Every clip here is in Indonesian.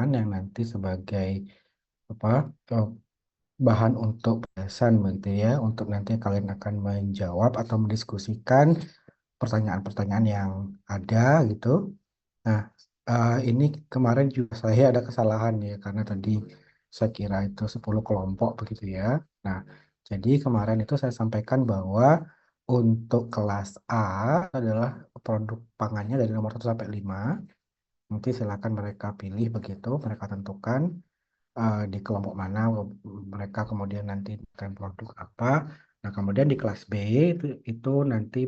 pertanyaan yang nanti sebagai apa bahan untuk bahasan begitu ya, untuk nanti kalian akan menjawab atau mendiskusikan pertanyaan-pertanyaan yang ada gitu. Nah, ini kemarin juga saya ada kesalahan ya, karena tadi saya kira itu 10 kelompok begitu ya. Nah, jadi kemarin itu saya sampaikan bahwa untuk kelas A adalah produk pangannya dari nomor 1 sampai 5. Nanti silakan mereka pilih begitu, mereka tentukan di kelompok mana mereka kemudian nanti akan produk apa. Nah, kemudian di kelas B itu nanti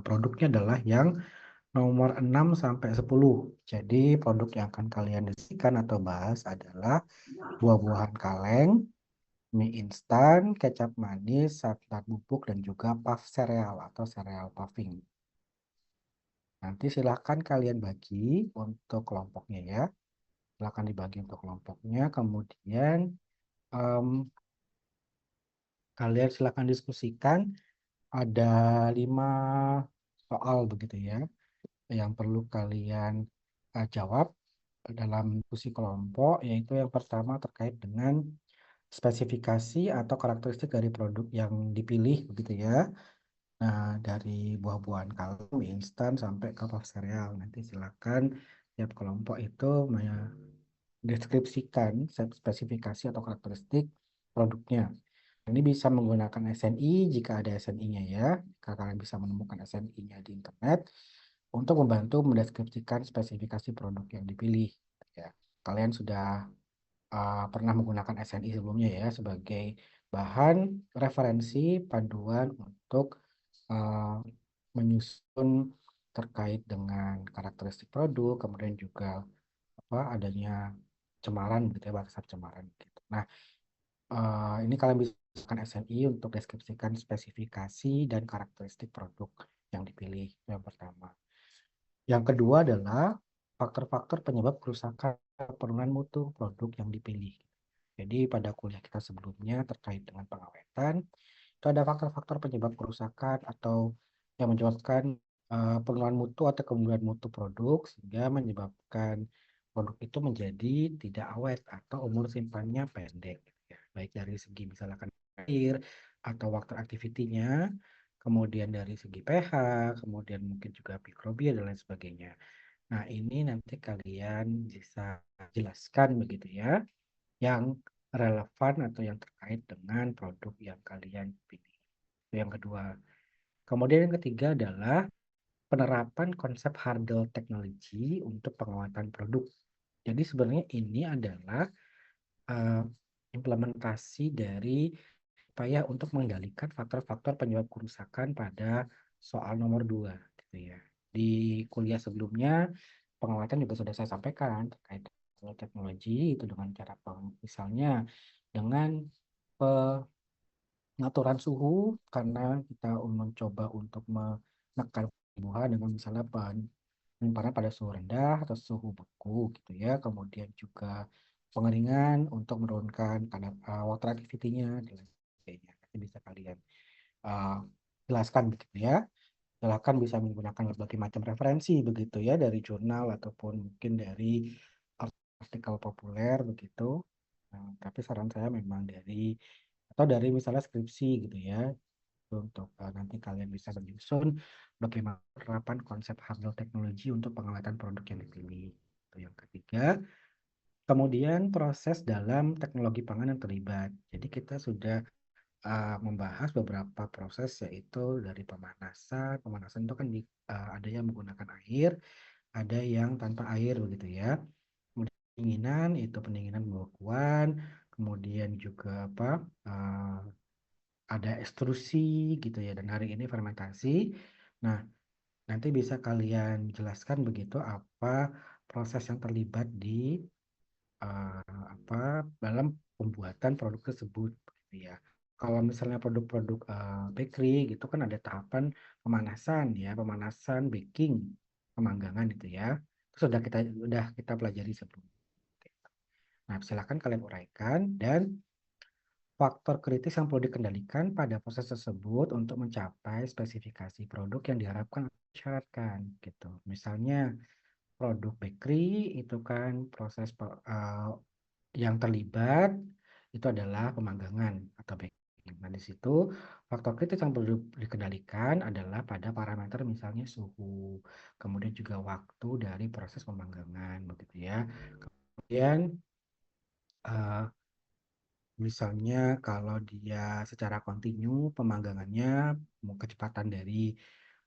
produknya adalah yang nomor 6 sampai 10. Jadi produk yang akan kalian diskusikan atau bahas adalah buah-buahan kaleng, mie instan, kecap manis, santan bubuk, dan juga puff sereal atau sereal puffing. Nanti silahkan kalian bagi untuk kelompoknya ya. Silahkan dibagi untuk kelompoknya. Kemudian em, kalian silahkan diskusikan. Ada 5 soal begitu ya yang perlu kalian jawab dalam diskusi kelompok, yaitu yang pertama terkait dengan spesifikasi atau karakteristik dari produk yang dipilih begitu ya. Nah, dari buah-buahan kaleng, mie instan sampai ke puff sereal. Nanti silakan tiap kelompok itu mendeskripsikan spesifikasi atau karakteristik produknya. Ini bisa menggunakan SNI jika ada SNI-nya ya. Kalian bisa menemukan SNI-nya di internet untuk membantu mendeskripsikan spesifikasi produk yang dipilih. Ya, kalian sudah pernah menggunakan SNI sebelumnya ya sebagai bahan referensi panduan untuk uh, menyusun terkait dengan karakteristik produk, kemudian juga apa adanya cemaran gitu ya, batasan cemaran gitu. Nah, ini kalian bisa gunakan SNI untuk deskripsikan spesifikasi dan karakteristik produk yang dipilih. Itu yang pertama. Yang kedua adalah faktor-faktor penyebab kerusakan penurunan mutu produk yang dipilih. Jadi pada kuliah kita sebelumnya terkait dengan pengawetan, itu ada faktor-faktor penyebab kerusakan atau yang menyebabkan penurunan mutu atau kemunduran mutu produk sehingga menyebabkan produk itu menjadi tidak awet atau umur simpannya pendek. Ya. Baik dari segi misalkan air atau waktu aktivitinya, kemudian dari segi pH, kemudian mungkin juga mikrobia dan lain sebagainya. Nah, ini nanti kalian bisa jelaskan begitu ya, yang relevan atau yang terkait dengan produk yang kalian pilih. Itu yang kedua. Kemudian yang ketiga adalah penerapan konsep Hurdle Technology untuk penguatan produk. Jadi sebenarnya ini adalah uh, implementasi dari upaya untuk mengendalikan faktor-faktor penyebab kerusakan pada soal nomor 2 gitu ya. Di kuliah sebelumnya pengawetan juga sudah saya sampaikan terkait dengan teknologi itu dengan cara misalnya dengan pengaturan suhu karena kita mencoba untuk menekan pertumbuhan dengan misalnya penyimpanan pada suhu rendah atau suhu beku gitu ya. Kemudian juga pengeringan untuk menurunkan kadar water activity-nya dan lain sebagainya. Nanti bisa kalian uh, jelaskan begitu ya. Silahkan bisa menggunakan berbagai macam referensi begitu ya dari jurnal ataupun mungkin dari artikel populer begitu. Nah, tapi saran saya memang dari atau dari misalnya skripsi gitu ya untuk nanti kalian bisa menyusun bagaimana penerapan konsep Hurdle teknologi untuk pengawetan produk yang dipilih. Itu yang ketiga. Kemudian proses dalam teknologi pangan yang terlibat. Jadi kita sudah membahas beberapa proses yaitu dari pemanasan. Pemanasan itu kan ada yang menggunakan air, ada yang tanpa air begitu ya. Kemudian pendinginan itu pendinginan pembekuan, kemudian juga apa? Ada ekstrusi gitu ya dan hari ini fermentasi. Nah, nanti bisa kalian jelaskan begitu apa proses yang terlibat di apa dalam pembuatan produk tersebut gitu ya. Kalau misalnya produk-produk bakery gitu kan ada tahapan pemanasan ya, pemanasan, baking, pemanggangan itu ya. Itu sudah kita pelajari sebelumnya. Nah, silakan kalian uraikan dan faktor kritis yang perlu dikendalikan pada proses tersebut untuk mencapai spesifikasi produk yang diharapkan atau disyaratkan gitu. Misalnya produk bakery itu kan proses yang terlibat itu adalah pemanggangan atau baking. Nah, di situ faktor kritis yang perlu dikendalikan adalah pada parameter misalnya suhu, kemudian juga waktu dari proses pemanggangan, begitu ya. Kemudian eh, misalnya kalau dia secara kontinu pemanggangannya, kecepatan dari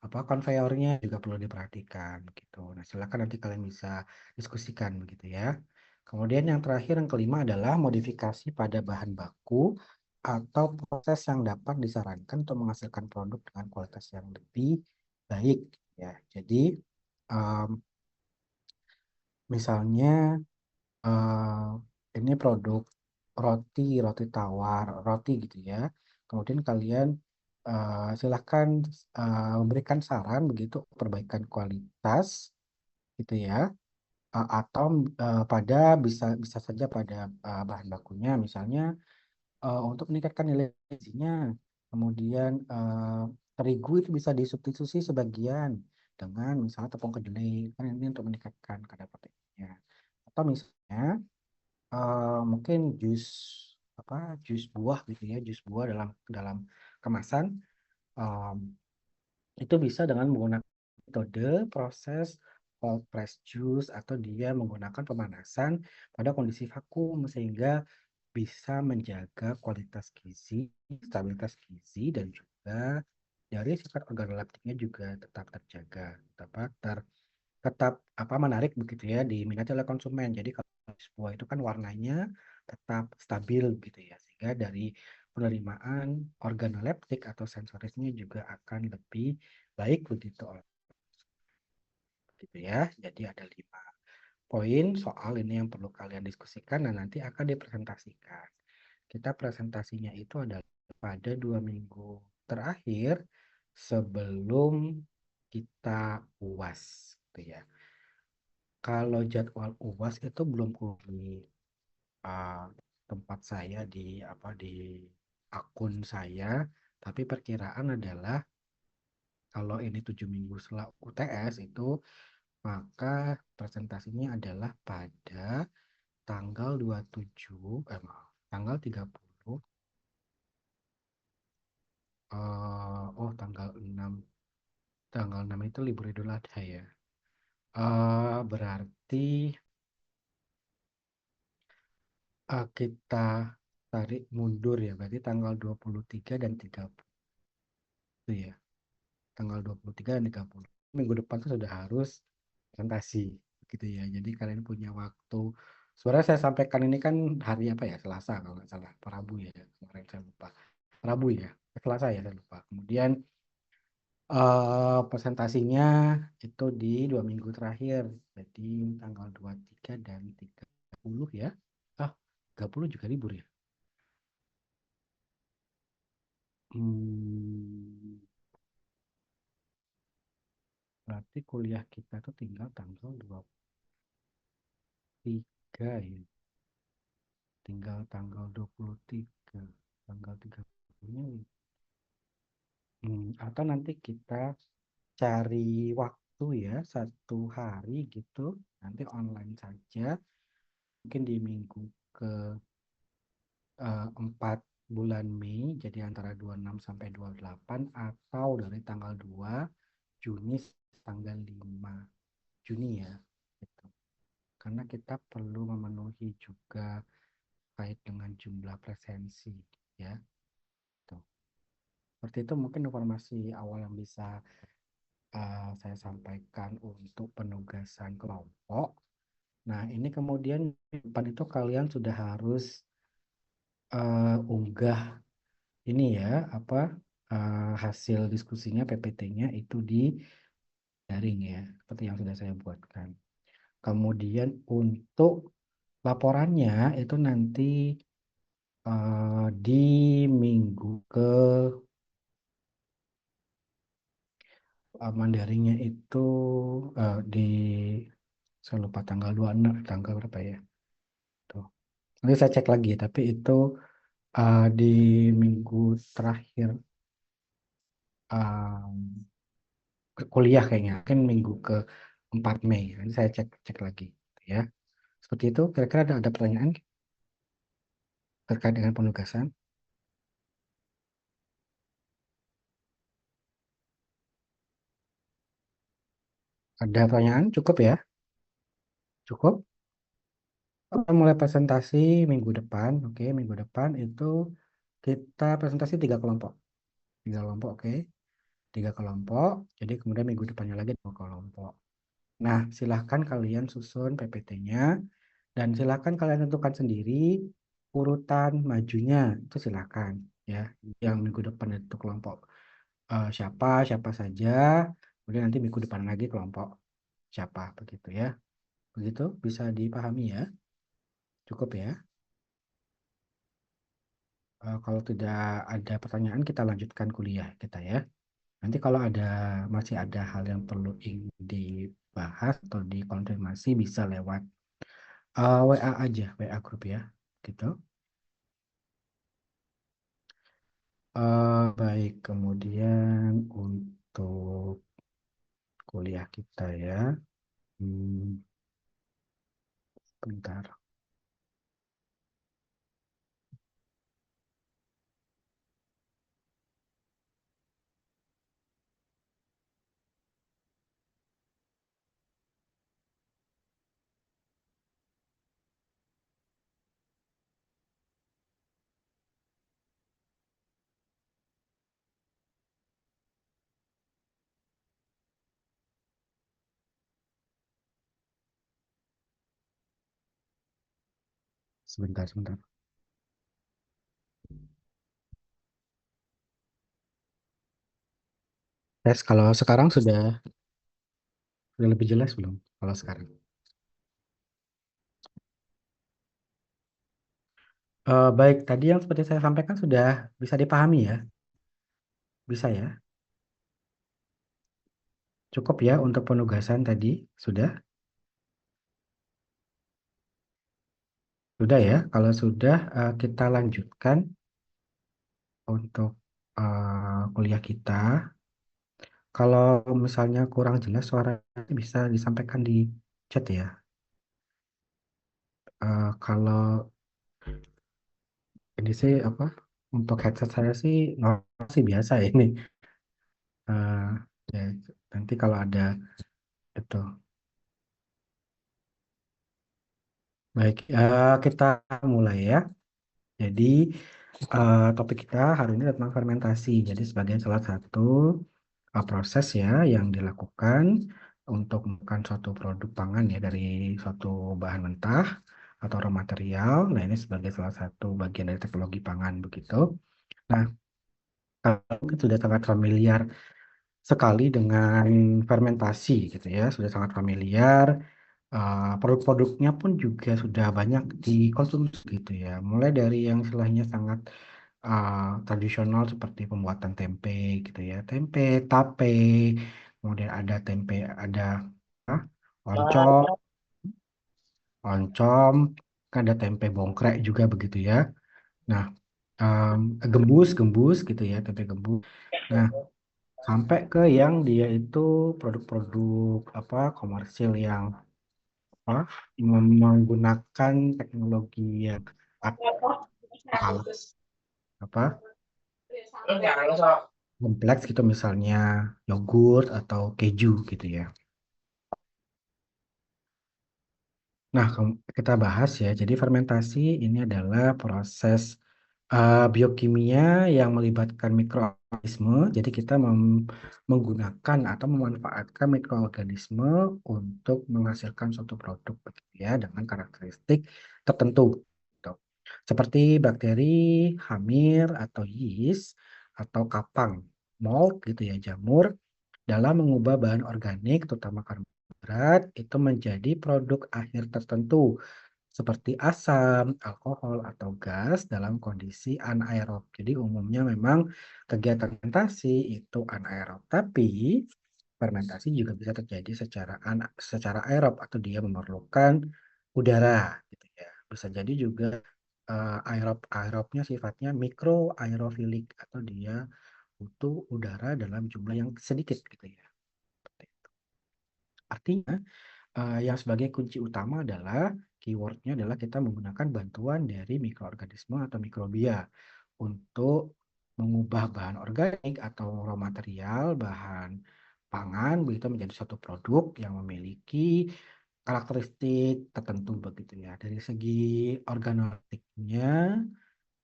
konveyornya juga perlu diperhatikan begitu. Nah, silakan nanti kalian bisa diskusikan begitu ya. Kemudian yang terakhir yang kelima adalah modifikasi pada bahan baku atau proses yang dapat disarankan untuk menghasilkan produk dengan kualitas yang lebih baik ya. Jadi em, misalnya eh, ini produk roti tawar, roti gitu ya. Kemudian kalian silahkan memberikan saran begitu perbaikan kualitas gitu ya. Atau pada bisa bisa saja pada bahan bakunya, misalnya untuk meningkatkan nilai gizinya, kemudian terigu itu bisa disubstitusi sebagian dengan misalnya tepung kedelai, kan ini untuk meningkatkan kadar proteinnya. Atau misalnya mungkin jus buah gitu ya, jus buah dalam dalam kemasan em, itu bisa dengan menggunakan metode proses cold press juice atau dia menggunakan pemanasan pada kondisi vakum sehingga bisa menjaga kualitas gizi, stabilitas gizi dan juga dari sifat organoleptiknya juga tetap terjaga, tetap menarik begitu ya diminati oleh konsumen. Jadi kalau sebuah itu kan warnanya tetap stabil gitu ya, sehingga dari penerimaan organoleptik atau sensorisnya juga akan lebih baik begitu gitu ya. Jadi ada 5 poin soal ini yang perlu kalian diskusikan dan nanti akan dipresentasikan. Kita presentasinya itu adalah pada 2 minggu terakhir sebelum kita UAS gitu ya. Kalau jadwal UAS itu belum keluar di uh, tempat saya di akun saya, tapi perkiraan adalah kalau ini 7 minggu setelah UTS itu maka presentasinya adalah pada tanggal 27 maaf, tanggal 30 tanggal 6 itu libur Idul Adha ya. Berarti kita tarik mundur ya, berarti tanggal 23 dan 30 ya. Tanggal 23 dan 30. Minggu depan tuh sudah harus presentasi gitu ya. Jadi kalian punya waktu. Sebenarnya saya sampaikan ini kan hari apa ya? Selasa kalau nggak salah. Rabu ya. Kemarin saya lupa. Rabu ya. Selasa ya saya lupa. Kemudian presentasinya itu di 2 minggu terakhir. Jadi tanggal 23 dan 30 ya. 30 juga libur ya. Hmm, berarti kuliah kita tuh tinggal tanggal 23 ya. Tinggal tanggal 23. Tanggal 30-nya. Atau nanti kita cari waktu ya, 1 hari gitu. Nanti online saja. Mungkin di minggu ke 4 bulan Mei, jadi antara 26 sampai 28 atau dari tanggal 2 Juni tanggal 5 Juni ya. Gitu. Karena kita perlu memenuhi juga kait dengan jumlah presensi ya. Tuh. Seperti itu mungkin informasi awal yang bisa saya sampaikan untuk penugasan kelompok. Nah, ini kemudian di depan itu kalian sudah harus unggah ini ya, hasil diskusinya PPT-nya itu di daring ya, seperti yang sudah saya buatkan. Kemudian untuk laporannya itu nanti di minggu ke Mandarinnya itu di saya lupa tanggal 26 tanggal berapa ya. Tuh. Nanti saya cek lagi, tapi itu di minggu terakhir kuliah kayaknya, kan minggu ke 4 Mei. Nanti saya cek cek lagi ya. Seperti itu, kira-kira ada pertanyaan terkait dengan penugasan? Ada pertanyaan? Cukup ya? Cukup? Kita mulai presentasi minggu depan. Oke, minggu depan itu kita presentasi 3 kelompok. 3 kelompok, oke. 3 kelompok. Jadi kemudian minggu depannya lagi 2 kelompok. Nah, silahkan kalian susun PPT-nya dan silahkan kalian tentukan sendiri urutan majunya. Itu silahkan ya. Yang minggu depan itu kelompok siapa, siapa saja. Kemudian nanti minggu depan lagi kelompok siapa, begitu ya. Begitu bisa dipahami ya. Cukup ya. Kalau tidak ada pertanyaan, kita lanjutkan kuliah kita ya. Nanti kalau masih ada hal yang perlu ingin dibahas atau dikonfirmasi bisa lewat WA aja, WA grup ya, gitu. Baik, kemudian untuk kuliah kita ya, hmm, bentar, sebentar, sebentar. Tes, kalau sekarang sudah lebih jelas belum? Kalau sekarang. Baik, tadi yang seperti saya sampaikan sudah bisa dipahami ya? Bisa ya? Cukup ya untuk penugasan tadi? Sudah? Sudah ya? Kalau sudah, kita lanjutkan untuk kuliah kita. Kalau misalnya kurang jelas suara bisa disampaikan di chat ya. Kalau ini sih apa? Untuk headset saya sih normal sih biasa ya ini. Eh, ya, nanti kalau ada itu. Baik, kita mulai ya. Jadi topik kita hari ini tentang fermentasi. Jadi sebagai salah satu proses ya yang dilakukan untuk membuat suatu produk pangan ya dari suatu bahan mentah atau raw material. Nah, ini sebagai salah satu bagian dari teknologi pangan begitu. Nah, kalau mungkin sudah sangat familiar sekali dengan fermentasi gitu ya, sudah sangat familiar. Produk-produknya pun juga sudah banyak dikonsumsi gitu ya. Mulai dari yang istilahnya sangat tradisional seperti pembuatan tempe gitu ya, tempe, tape, kemudian ada tempe, ada ah, oncom, oncom, kan ada tempe bongkrek juga begitu ya. Nah, em, gembus, gembus gitu ya, tempe gembus. Nah, sampai ke yang dia itu produk-produk apa komersil yang apa menggunakan teknologi yang atas apa kompleks gitu misalnya yogurt atau keju gitu ya. Nah, kita bahas ya. Jadi fermentasi ini adalah proses biokimia yang melibatkan mikroorganisme. Jadi kita menggunakan atau memanfaatkan mikroorganisme untuk menghasilkan suatu produk begitu ya dengan karakteristik tertentu. Gitu. Seperti bakteri, hamir atau yeast atau kapang, mold gitu ya, jamur dalam mengubah bahan organik terutama karbohidrat itu menjadi produk akhir tertentu seperti asam, alkohol, atau gas dalam kondisi anaerob. Jadi umumnya memang kegiatan fermentasi itu anaerob, tapi fermentasi juga bisa terjadi secara aerob atau dia memerlukan udara gitu ya. Bisa jadi juga aerobnya sifatnya mikro aerofilik atau dia butuh udara dalam jumlah yang sedikit gitu ya. Artinya, yang sebagai kunci utama adalah keywordnya adalah kita menggunakan bantuan dari mikroorganisme atau mikrobia untuk mengubah bahan organik atau raw material, bahan pangan begitu menjadi satu produk yang memiliki karakteristik tertentu begitu ya. Dari segi organoleptiknya,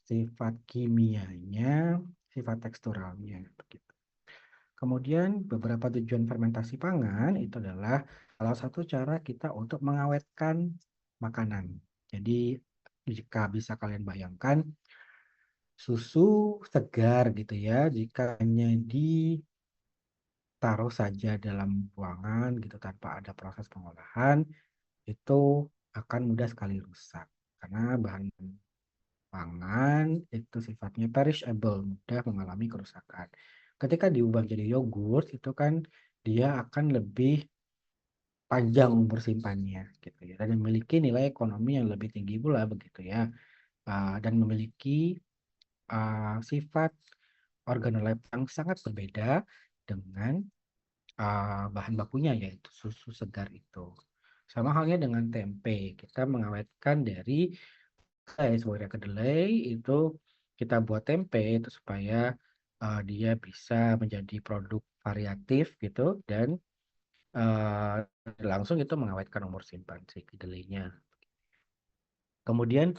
sifat kimianya, sifat teksturalnya begitu. Kemudian beberapa tujuan fermentasi pangan itu adalah salah satu cara kita untuk mengawetkan makanan. Jadi jika bisa kalian bayangkan susu segar gitu ya, jika hanya ditaruh saja dalam ruangan gitu tanpa ada proses pengolahan, itu akan mudah sekali rusak. Karena bahan pangan itu sifatnya perishable, mudah mengalami kerusakan. Ketika diubah jadi yogurt, itu kan dia akan lebih panjang umur simpannya gitu ya, dan memiliki nilai ekonomi yang lebih tinggi pula begitu ya. Dan memiliki sifat organoleptik yang sangat berbeda dengan bahan bakunya yaitu susu segar itu. Sama halnya dengan tempe, kita mengawetkan dari sebagai kedelai itu kita buat tempe itu supaya dia bisa menjadi produk variatif gitu dan uh, langsung itu mengawetkan umur simpan si kedelainya. Kemudian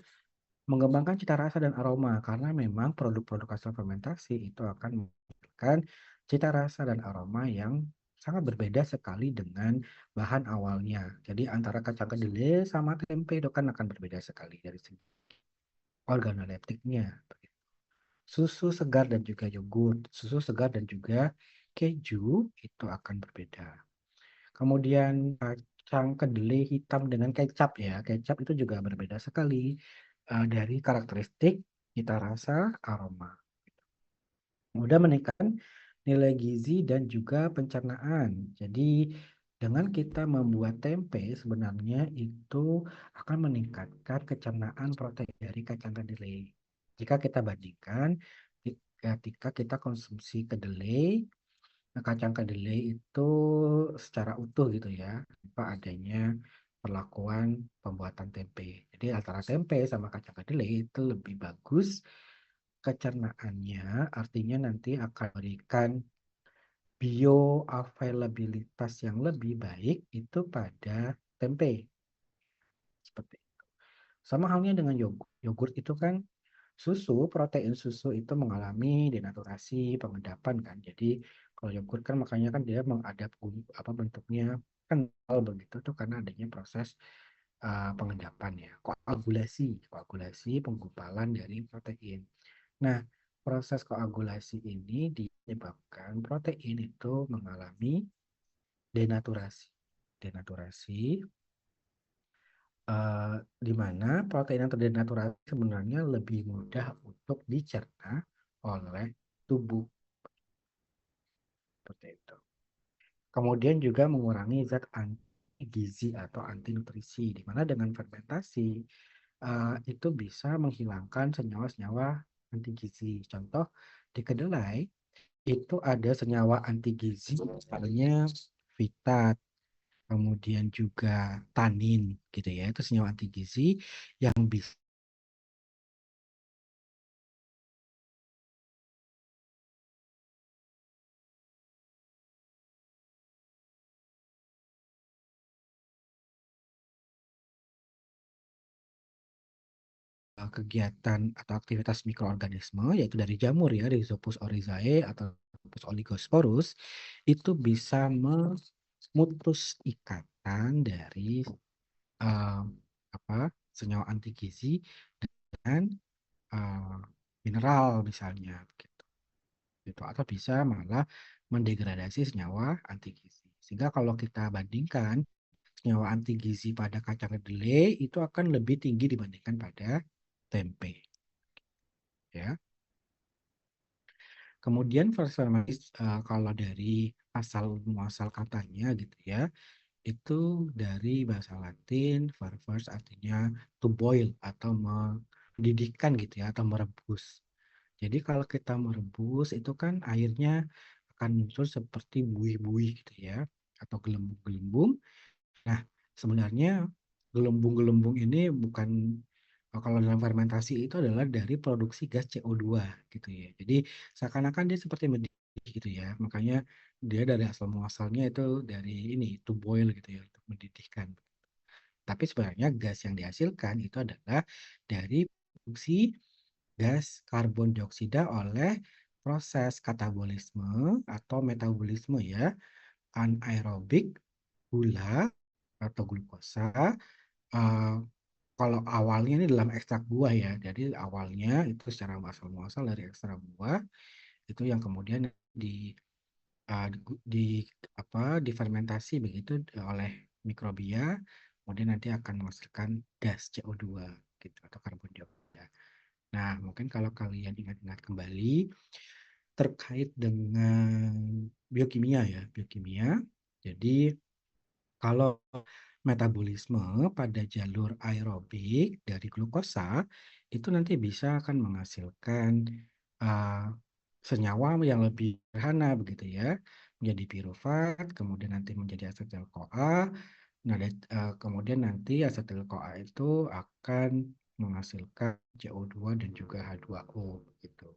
mengembangkan cita rasa dan aroma karena memang produk-produk hasil fermentasi itu akan menghasilkan cita rasa dan aroma yang sangat berbeda sekali dengan bahan awalnya. Jadi antara kacang kedelai sama tempe itu kan akan berbeda sekali dari segi organoleptiknya. Susu segar dan juga yogurt, susu segar dan juga keju itu akan berbeda. Kemudian kacang kedelai hitam dengan kecap ya, kecap itu juga berbeda sekali dari karakteristik, cita rasa, aroma. Mudah meningkatkan nilai gizi dan juga pencernaan. Jadi dengan kita membuat tempe sebenarnya itu akan meningkatkan pencernaan protein dari kacang kedelai. Jika kita bandingkan ketika kita konsumsi kedelai, kacang kedelai itu secara utuh gitu ya, tanpa adanya perlakuan pembuatan tempe. Jadi antara tempe sama kacang kedelai itu lebih bagus kecernaannya, artinya nanti akan memberikan bioavailabilitas yang lebih baik itu pada tempe. Seperti itu. Sama halnya dengan yogurt. Yogurt itu kan susu, protein susu itu mengalami denaturasi, pengendapan kan. Jadi kalau yogurt kan makanya kan dia mengadap apa bentuknya kental begitu tuh karena adanya proses pengendapan ya, koagulasi penggumpalan dari protein. Nah, proses koagulasi ini disebabkan protein itu mengalami denaturasi. Denaturasi di mana protein yang terdenaturasi sebenarnya lebih mudah untuk dicerna oleh tubuh seperti itu. Kemudian juga mengurangi zat anti gizi atau anti nutrisi, di mana dengan fermentasi itu bisa menghilangkan senyawa-senyawa anti gizi. Contoh di kedelai itu ada senyawa anti gizi, misalnya fitat, kemudian juga tanin, gitu ya. Itu senyawa anti gizi yang bisa kegiatan atau aktivitas mikroorganisme yaitu dari jamur ya, Rhizopus oryzae atau Rhizopus oligosporus itu bisa memutus ikatan dari eh, apa senyawa anti gizi dan eh, mineral misalnya gitu. Gitu. Atau bisa malah mendegradasi senyawa anti gizi. Sehingga kalau kita bandingkan senyawa anti gizi pada kacang kedelai itu akan lebih tinggi dibandingkan pada tempe ya. Kemudian fermentis kalau dari asal muasal katanya gitu ya, itu dari bahasa Latin fervers artinya to boil atau mendidihkan gitu ya atau merebus. Jadi kalau kita merebus itu kan airnya akan muncul seperti buih-buih gitu ya. atau gelembung-gelembung. Nah, sebenarnya gelembung-gelembung ini bukan kalau dalam fermentasi itu adalah dari produksi gas CO2 gitu ya. Jadi seakan-akan dia seperti mendidih gitu ya. Makanya dia dari asal muasalnya itu dari ini to boil gitu ya, untuk mendidihkan. Tapi sebenarnya gas yang dihasilkan itu adalah dari produksi gas karbon dioksida oleh proses katabolisme atau metabolisme ya, anaerobik gula atau glukosa. eh, Kalau awalnya ini dalam ekstrak buah ya, jadi awalnya itu secara muasal dari ekstrak buah itu yang kemudian difermentasi begitu oleh mikrobia, kemudian nanti akan menghasilkan gas CO2 gitu atau karbon dioksida. Nah, mungkin kalau kalian ingat-ingat kembali terkait dengan biokimia ya, biokimia. Jadi kalau metabolisme pada jalur aerobik dari glukosa itu nanti bisa akan menghasilkan uh, senyawa yang lebih sederhana begitu ya, menjadi piruvat, kemudian nanti menjadi asetil-CoA. Nah, kemudian nanti asetil-CoA itu akan menghasilkan CO2 dan juga H2O gitu.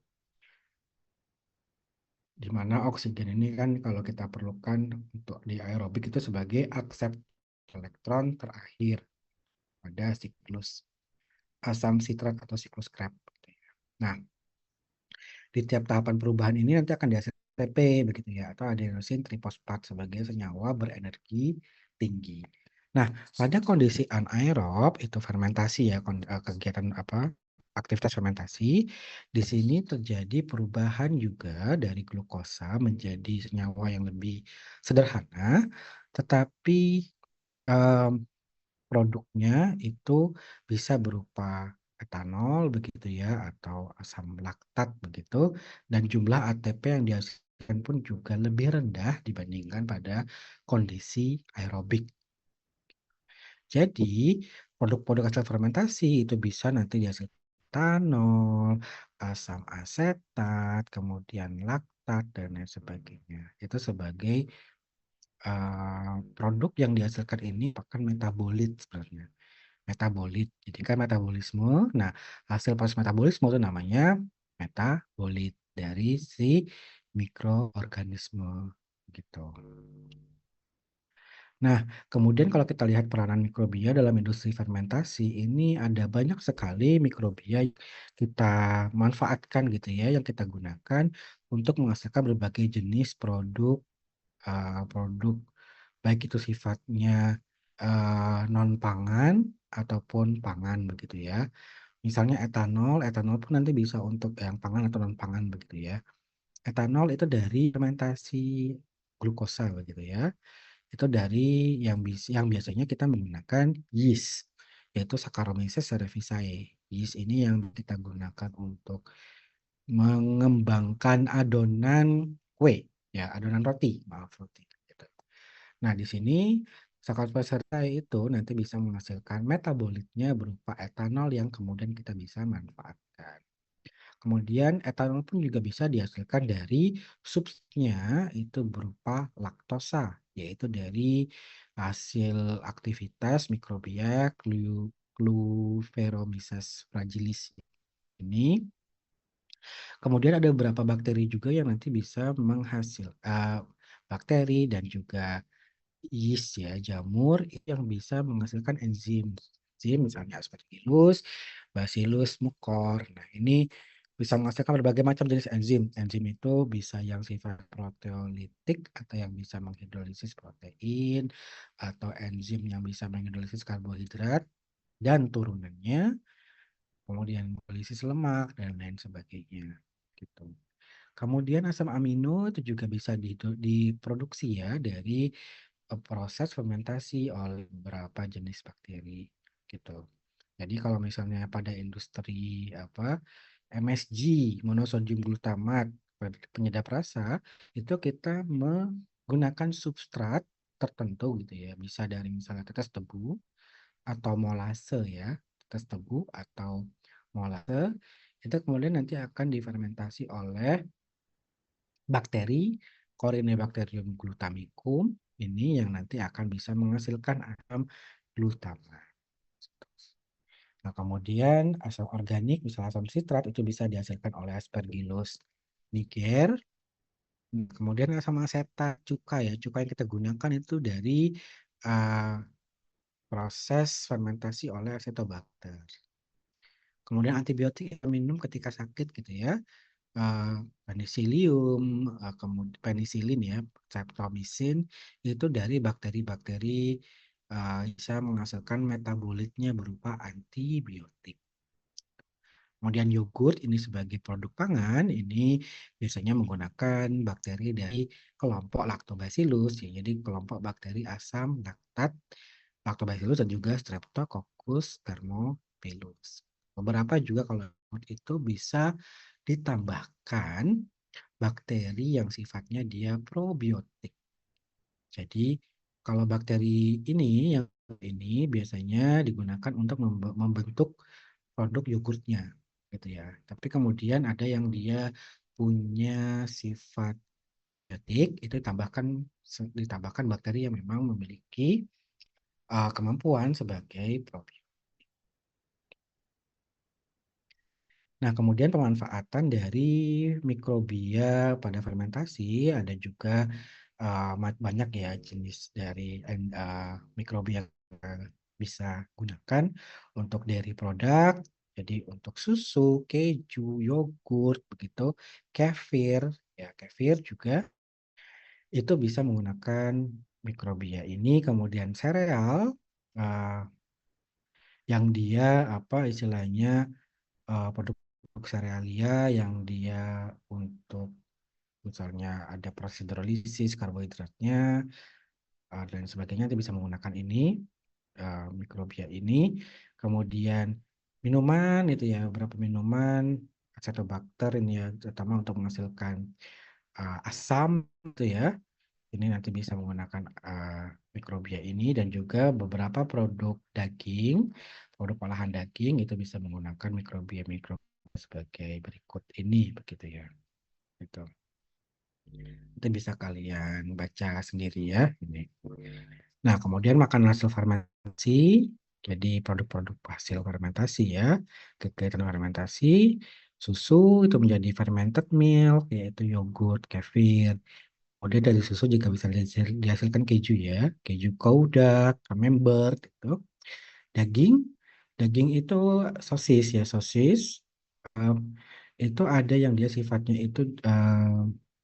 Di mana oksigen ini kan kalau kita perlukan untuk di aerobik itu sebagai aksep elektron terakhir pada siklus asam sitrat atau siklus Krebs. Nah, di tiap tahapan perubahan ini nanti akan dihasilkan ATP begitu ya, atau adenosin trifosfat sebagai senyawa berenergi tinggi. Nah, pada kondisi anaerob itu fermentasi ya, kegiatan aktivitas fermentasi. Di sini terjadi perubahan juga dari glukosa menjadi senyawa yang lebih sederhana, tetapi produknya itu bisa berupa etanol begitu ya atau asam laktat begitu, dan jumlah ATP yang dihasilkan pun juga lebih rendah dibandingkan pada kondisi aerobik. Jadi produk-produk hasil fermentasi itu bisa nanti dihasilkan etanol, asam asetat, kemudian laktat dan lain sebagainya. Itu sebagai produk yang dihasilkan ini merupakan metabolit sebenarnya. Metabolit. Jadi kan metabolisme. Nah, hasil proses metabolisme itu namanya metabolit dari si mikroorganisme gitu. Nah, kemudian kalau kita lihat peranan mikrobia dalam industri fermentasi, ini ada banyak sekali mikrobia yang kita manfaatkan gitu ya, yang kita gunakan untuk menghasilkan berbagai jenis produk baik itu sifatnya non pangan ataupun pangan begitu ya. Misalnya etanol, etanol pun nanti bisa untuk yang pangan atau non pangan begitu ya. Etanol itu dari fermentasi glukosa begitu ya. Itu dari yang biasanya kita menggunakan yeast, yaitu Saccharomyces cerevisiae. Yeast ini yang kita gunakan untuk mengembangkan adonan kue, ya adonan roti, maaf roti. Gitu. Nah, di sini Saccharomyces cerevisiae itu nanti bisa menghasilkan metabolitnya berupa etanol yang kemudian kita bisa manfaatkan. Kemudian etanol pun juga bisa dihasilkan dari substratnya itu berupa laktosa, yaitu dari hasil aktivitas mikrobia Cluveromyces fragilis ini. Kemudian ada beberapa bakteri juga yang nanti bisa menghasilkan bakteri dan juga yeast ya, jamur yang bisa menghasilkan enzim. Enzim misalnya Aspergillus, Bacillus mucor. Nah, ini bisa menghasilkan berbagai macam jenis enzim. Enzim itu bisa yang sifat proteolitik atau yang bisa menghidrolisis protein, atau enzim yang bisa menghidrolisis karbohidrat dan turunannya, kemudian hidrolisis lemak dan lain sebagainya. Gitu. Kemudian asam amino itu juga bisa diproduksi ya dari proses fermentasi oleh beberapa jenis bakteri gitu. Jadi kalau misalnya pada industri MSG, monosodium glutamat, penyedap rasa, itu kita menggunakan substrat tertentu gitu ya. Bisa dari misalnya tetes tebu atau molase ya, tetes tebu atau molase. Itu kemudian nanti akan difermentasi oleh bakteri Corynebacterium glutamicum ini yang nanti akan bisa menghasilkan asam glutama. Nah, kemudian asam organik, misalnya asam sitrat, itu bisa dihasilkan oleh Aspergillus niger. Kemudian asam asetat, cuka ya. Cuka yang kita gunakan itu dari uh, proses fermentasi oleh Acetobacter. Kemudian antibiotik yang minum ketika sakit gitu ya. Penicillium, kemudian penicillin ya, streptomycin itu dari bakteri-bakteri bisa menghasilkan metabolitnya berupa antibiotik. Kemudian yogurt ini sebagai produk pangan ini biasanya menggunakan bakteri dari kelompok Lactobacillus ya. Jadi kelompok bakteri asam laktat, Lactobacillus dan juga Streptococcus thermophilus. Beberapa juga kalau itu bisa ditambahkan bakteri yang sifatnya dia probiotik. Jadi kalau bakteri ini yang ini biasanya digunakan untuk membentuk produk yogurtnya gitu ya. Tapi kemudian ada yang dia punya sifat biotik itu ditambahkan bakteri yang memang memiliki kemampuan sebagai probiotik. Nah, kemudian pemanfaatan dari mikrobia pada fermentasi ada juga banyak ya jenis dari mikrobia yang bisa gunakan untuk dairy produk. Jadi untuk susu, keju, yogurt, begitu, kefir, ya kefir juga itu bisa menggunakan mikrobia ini. Kemudian sereal uh, yang dia apa istilahnya produk serealia yang dia untuk misalnya ada proses hidrolisis karbohidratnya dan sebagainya nanti bisa menggunakan ini mikrobia ini. Kemudian minuman itu ya beberapa minuman acetobacter ini ya terutama untuk menghasilkan asam itu ya. Ini nanti bisa menggunakan mikrobia ini dan juga beberapa produk daging, produk olahan daging itu bisa menggunakan mikrobia sebagai berikut ini begitu ya. Itu. Itu bisa kalian baca sendiri ya ini. Nah, kemudian makanan hasil fermentasi, jadi produk-produk hasil fermentasi ya, kegiatan fermentasi, susu itu menjadi fermented milk, yaitu yogurt, kefir. Kemudian dari susu juga bisa dihasilkan keju ya, keju Gouda, Camembert itu. Daging, daging itu sosis ya, sosis. Um, itu ada yang dia sifatnya itu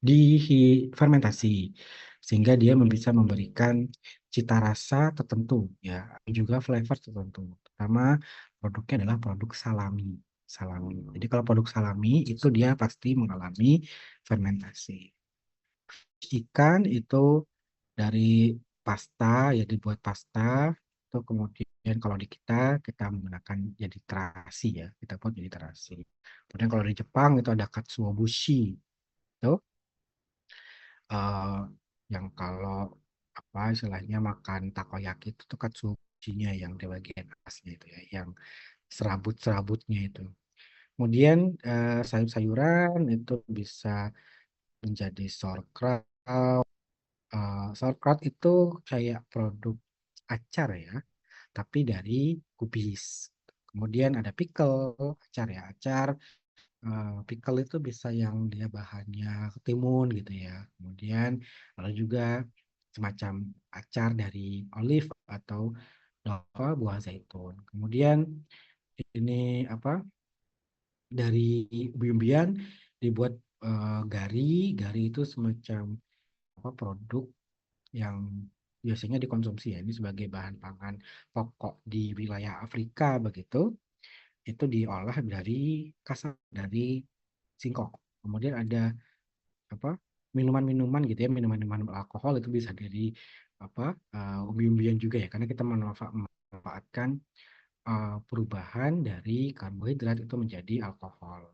difermentasi sehingga dia bisa memberikan cita rasa tertentu ya, juga flavor tertentu. Pertama, produknya adalah produk salami. Salami. Jadi kalau produk salami itu dia pasti mengalami fermentasi. Ikan itu dari pasta ya dibuat pasta itu kemudian kalau di kita menggunakan jadi terasi ya kita buat jadi terasi. Kemudian kalau di Jepang itu ada katsuobushi itu eh, yang kalau apa istilahnya makan takoyaki itu tuh katsubushinya yang di bagian atasnya itu ya yang serabut-serabutnya itu. Kemudian sayur-sayuran itu bisa menjadi sauerkraut. Sauerkraut itu kayak produk acar ya, tapi dari kubis. Kemudian ada pickle, acar ya, acar. Pickle itu bisa yang dia bahannya ketimun gitu ya. Kemudian ada juga semacam acar dari olive atau apa buah zaitun. Kemudian ini apa dari umbi-umbian dibuat gari. Gari itu semacam apa produk yang biasanya dikonsumsi ya ini sebagai bahan pangan pokok di wilayah Afrika begitu itu diolah dari kasar dari singkong. Kemudian ada apa minuman-minuman gitu ya minuman-minuman alkohol itu bisa dari apa umbi-umbian juga ya karena kita memanfaatkan perubahan dari karbohidrat itu menjadi alkohol.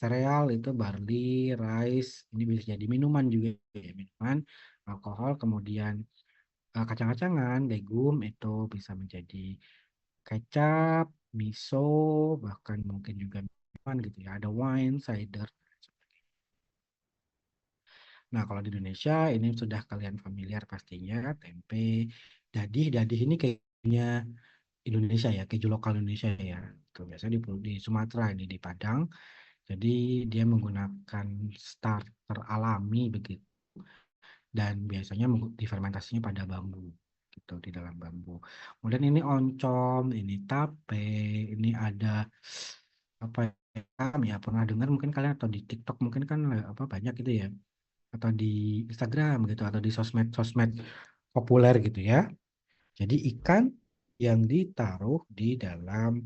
Sereal itu barley, rice, ini bisa jadi minuman juga ya, minuman, alkohol, kemudian kacang-kacangan, legum itu bisa menjadi kecap, miso, bahkan mungkin juga minuman gitu ya. Ada wine, cider. Nah, kalau di Indonesia ini sudah kalian familiar pastinya, tempe, dadih. Dadih ini kayaknya Indonesia ya, keju lokal Indonesia ya. Tuh, biasanya di Sumatera ini, di Padang. Jadi dia menggunakan starter alami begitu. Dan biasanya difermentasinya pada bambu gitu, di dalam bambu. Kemudian ini oncom, ini tape, ini ada apa ya, pernah dengar mungkin kalian atau di TikTok mungkin kan apa banyak gitu ya, atau di Instagram gitu, atau di sosmed-sosmed populer gitu ya. Jadi ikan yang ditaruh di dalam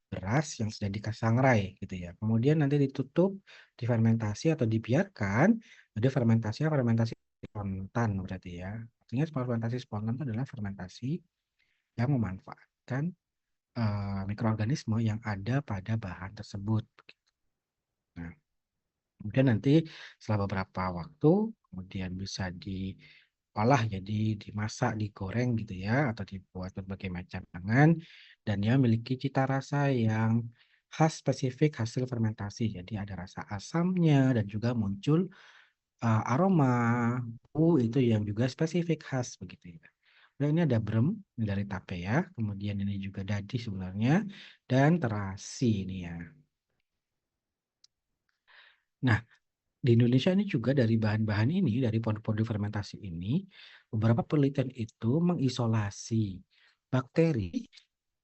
beras yang sudah disangrai gitu ya. Kemudian nanti ditutup, difermentasi atau dibiarkan. Jadi fermentasinya fermentasi spontan berarti ya. Artinya fermentasi spontan itu adalah fermentasi yang memanfaatkan mikroorganisme yang ada pada bahan tersebut. Nah, kemudian nanti setelah beberapa waktu, kemudian bisa diolah jadi dimasak, digoreng gitu ya, atau dibuat berbagai macam tangan, dan dia memiliki cita rasa yang khas spesifik hasil fermentasi. Jadi ada rasa asamnya dan juga muncul aroma itu yang juga spesifik khas begitu ya. Dan ini ada brem ini dari tape ya, kemudian ini juga dadi sebenarnya, dan terasi ini ya. Nah, di Indonesia ini juga dari bahan-bahan ini, dari produk-produk fermentasi ini, beberapa penelitian itu mengisolasi bakteri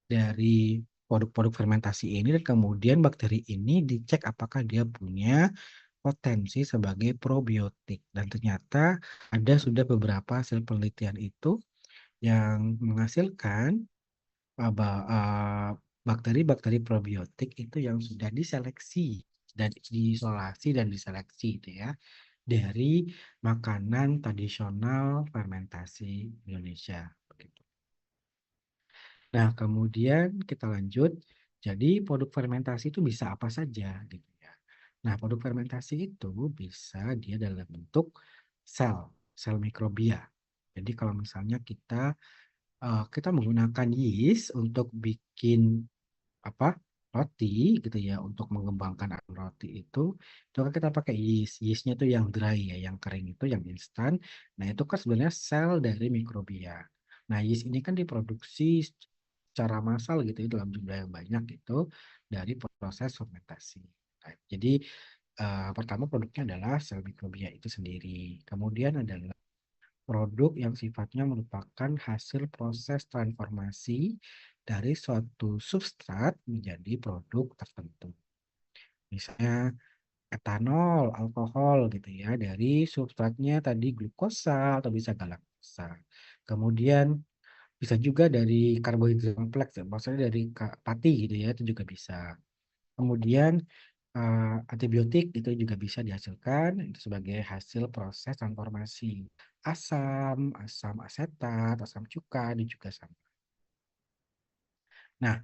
dari produk-produk fermentasi ini dan kemudian bakteri ini dicek apakah dia punya potensi sebagai probiotik. Dan ternyata ada sudah beberapa hasil penelitian itu yang menghasilkan bakteri-bakteri probiotik itu yang sudah diseleksi dan diisolasi dan diseleksi itu ya dari makanan tradisional fermentasi Indonesia. Begitu. Nah, kemudian kita lanjut. Jadi produk fermentasi itu bisa apa saja gitu ya. Nah, produk fermentasi itu bisa dia dalam bentuk sel, sel mikrobia. Jadi kalau misalnya kita menggunakan yeast untuk bikin apa roti gitu ya, untuk mengembangkan roti itu kan kita pakai yeast. Yeastnya itu yang dry ya, yang kering itu, yang instan. Nah, itu kan sebenarnya sel dari mikrobia. Nah, yeast ini kan diproduksi secara massal gitu ya, dalam jumlah yang banyak itu dari proses fermentasi. Nah, jadi pertama produknya adalah sel mikrobia itu sendiri. Kemudian adalah produk yang sifatnya merupakan hasil proses transformasi dari suatu substrat menjadi produk tertentu. Misalnya etanol, alkohol gitu ya, dari substratnya tadi glukosa atau bisa galaktosa. Kemudian bisa juga dari karbohidrat kompleks, ya, maksudnya dari pati gitu ya, itu juga bisa. Kemudian antibiotik itu juga bisa dihasilkan itu sebagai hasil proses transformasi asam, asam asetat, asam cuka, dan juga sama. Nah,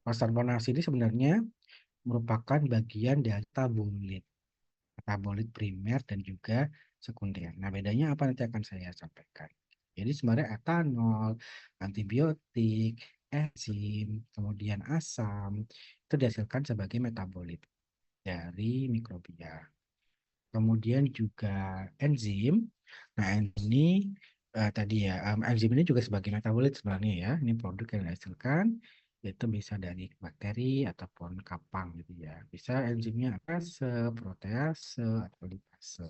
proses transformasi ini sebenarnya merupakan bagian dari metabolit, metabolit primer dan juga sekunder. Nah, bedanya apa nanti akan saya sampaikan. Jadi sebenarnya etanol, antibiotik, enzim, kemudian asam itu dihasilkan sebagai metabolit dari mikrobia. Kemudian juga enzim. Nah, ini tadi ya, enzim ini juga sebagai metabolit sebenarnya ya. Ini produk yang dihasilkan itu bisa dari bakteri ataupun kapang gitu ya. Bisa enzimnya ATPase, protease, atau lipase.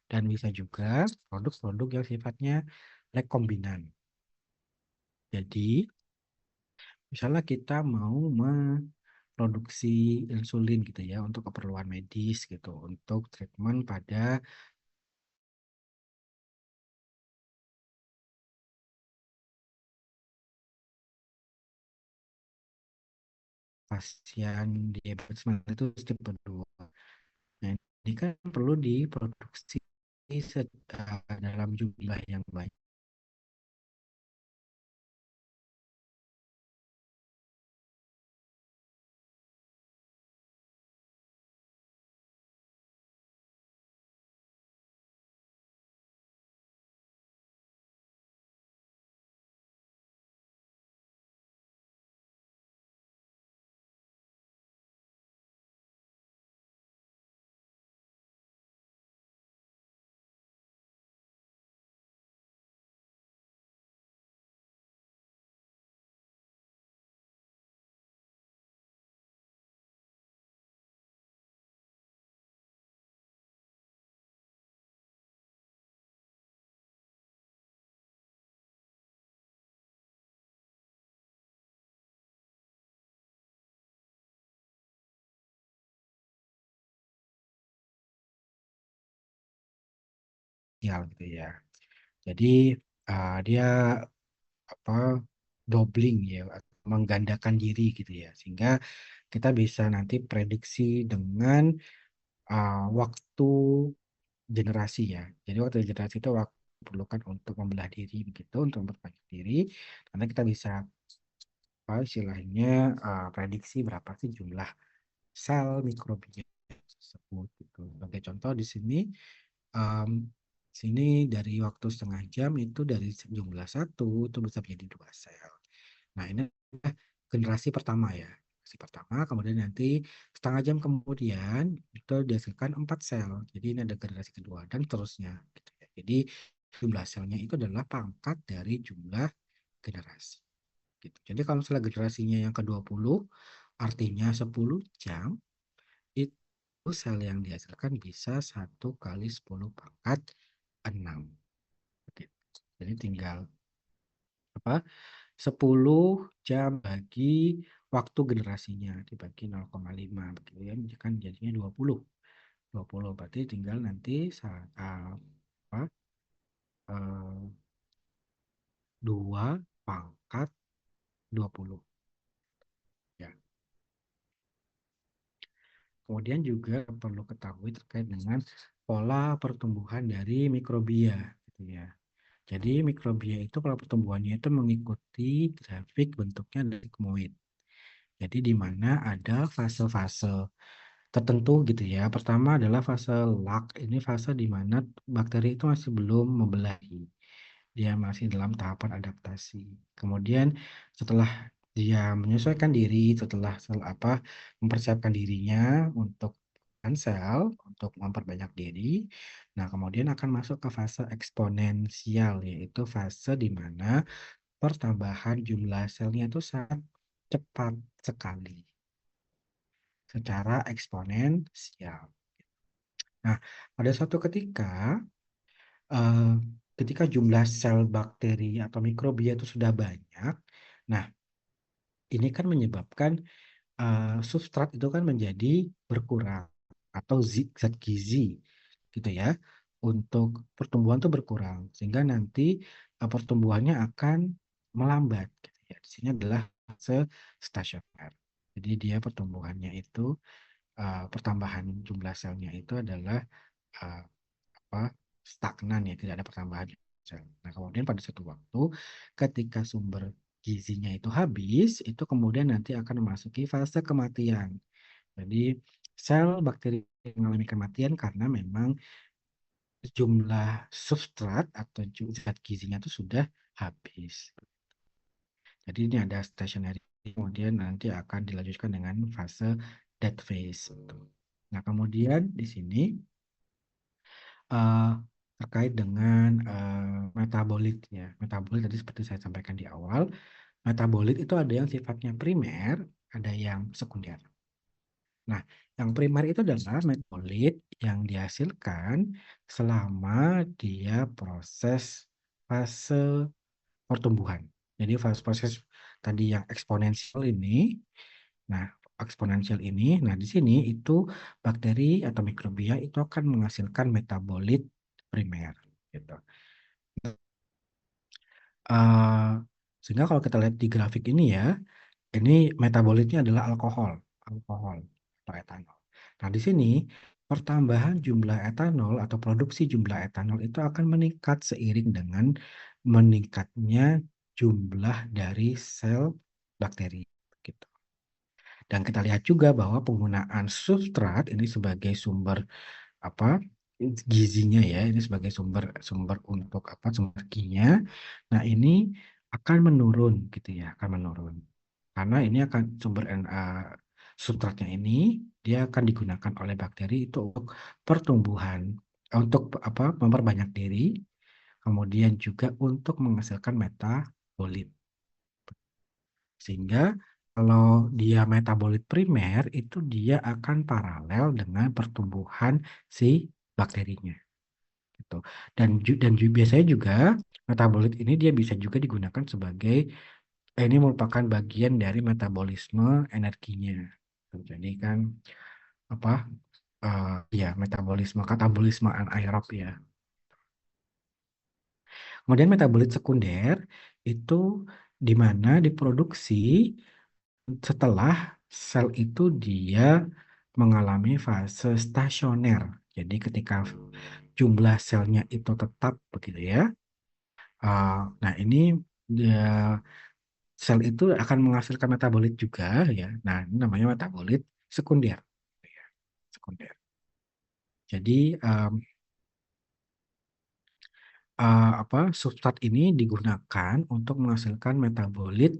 Dan bisa juga produk-produk yang sifatnya rekombinan. Jadi, misalnya kita mau memproduksi insulin gitu ya untuk keperluan medis gitu, untuk treatment pada pasien diabetes mellitus tipe 2. Nah, ini kan perlu diproduksi dalam jumlah yang banyak. eksponensial gitu ya. Jadi dia apa doubling ya, menggandakan diri gitu ya, sehingga kita bisa nanti prediksi dengan waktu generasi ya. Jadi waktu generasi itu waktu diperlukan untuk membelah diri begitu, untuk memperbanyak diri. Karena kita bisa apa istilahnya prediksi berapa sih jumlah sel mikrobia tersebut gitu. Sebagai contoh di sini em, sini dari waktu setengah jam itu dari jumlah satu itu bisa menjadi 2 sel. Nah, ini adalah generasi pertama ya. Generasi pertama, kemudian nanti setengah jam kemudian itu dihasilkan 4 sel. Jadi ini ada generasi kedua dan seterusnya. Gitu ya. Jadi jumlah selnya itu adalah pangkat dari jumlah generasi. Gitu. Jadi kalau misalnya generasinya yang ke-20, artinya 10 jam, itu sel yang dihasilkan bisa 1 kali 10⁻6. Gitu. Jadi tinggal apa 10 jam bagi waktu generasinya dibagi 0,5 begitu ya, kan jadinya 20. 20 berarti tinggal nanti saat apa 2 pangkat 20 ya. Kemudian juga perlu ketahui terkait dengan pola pertumbuhan dari mikrobia gitu ya. Jadi mikrobia itu pola pertumbuhannya itu mengikuti grafik bentuknya dari sigmoid. Jadi di mana ada fase-fase tertentu gitu ya. Pertama adalah fase lag. Ini fase di mana bakteri itu masih belum membelahi. Dia masih dalam tahapan adaptasi. Kemudian setelah dia menyesuaikan diri, setelah mempersiapkan dirinya untuk sel, untuk memperbanyak diri, nah kemudian akan masuk ke fase eksponensial, yaitu fase di mana pertambahan jumlah selnya itu sangat cepat sekali secara eksponensial. Nah, pada suatu eh, ketika jumlah sel bakteri atau mikrobia itu sudah banyak, nah ini kan menyebabkan substrat itu kan menjadi berkurang atau zat gizi gitu ya. Untuk pertumbuhan itu berkurang sehingga nanti pertumbuhannya akan melambat gitu ya. Di sini adalah fase stasioner. Jadi dia pertumbuhannya itu pertambahan jumlah selnya itu adalah uh, apa stagnan ya, tidak ada pertambahan sel. Nah, kemudian pada suatu waktu ketika sumber gizinya itu habis, itu kemudian nanti akan memasuki fase kematian. Jadi sel bakteri mengalami kematian karena memang jumlah substrat atau zat gizinya itu sudah habis. Jadi ini ada stationary, kemudian nanti akan dilanjutkan dengan fase dead phase. Nah, kemudian di sini eh, terkait dengan metabolit ya. Metabolit tadi seperti saya sampaikan di awal, metabolit itu ada yang sifatnya primer, ada yang sekunder. Nah, yang primer itu adalah metabolit yang dihasilkan selama dia proses fase pertumbuhan. Jadi fase proses tadi yang eksponensial ini, nah eksponensial ini, nah di sini itu bakteri atau mikrobia itu akan menghasilkan metabolit primer gitu. Eh, Sehingga kalau kita lihat di grafik ini ya, ini metabolitnya adalah alkohol, alkohol atau etanol. Nah, di sini pertambahan jumlah etanol atau produksi jumlah etanol itu akan meningkat seiring dengan meningkatnya jumlah dari sel bakteri gitu. Dan kita lihat juga bahwa penggunaan substrat ini sebagai sumber apa gizinya ya, ini sebagai sumber sumber untuk sumber gizinya. Nah, ini akan menurun gitu ya, akan menurun. Karena ini akan substratnya ini dia akan digunakan oleh bakteri itu untuk pertumbuhan, untuk memperbanyak diri, kemudian juga untuk menghasilkan metabolit. Sehingga kalau dia metabolit primer itu dia akan paralel dengan pertumbuhan si bakterinya gitu. Biasanya juga metabolit ini dia bisa juga digunakan sebagai ini merupakan bagian dari metabolisme energinya. Jadi kan apa ya metabolisme katabolisme anaerob ya. Kemudian metabolit sekunder itu di mana diproduksi setelah sel itu dia mengalami fase stasioner. Jadi ketika jumlah selnya itu tetap begitu ya. Nah ini dia, sel itu akan menghasilkan metabolit juga ya. Nah ini namanya metabolit sekunder. Ya, sekunder. Jadi substrat ini digunakan untuk menghasilkan metabolit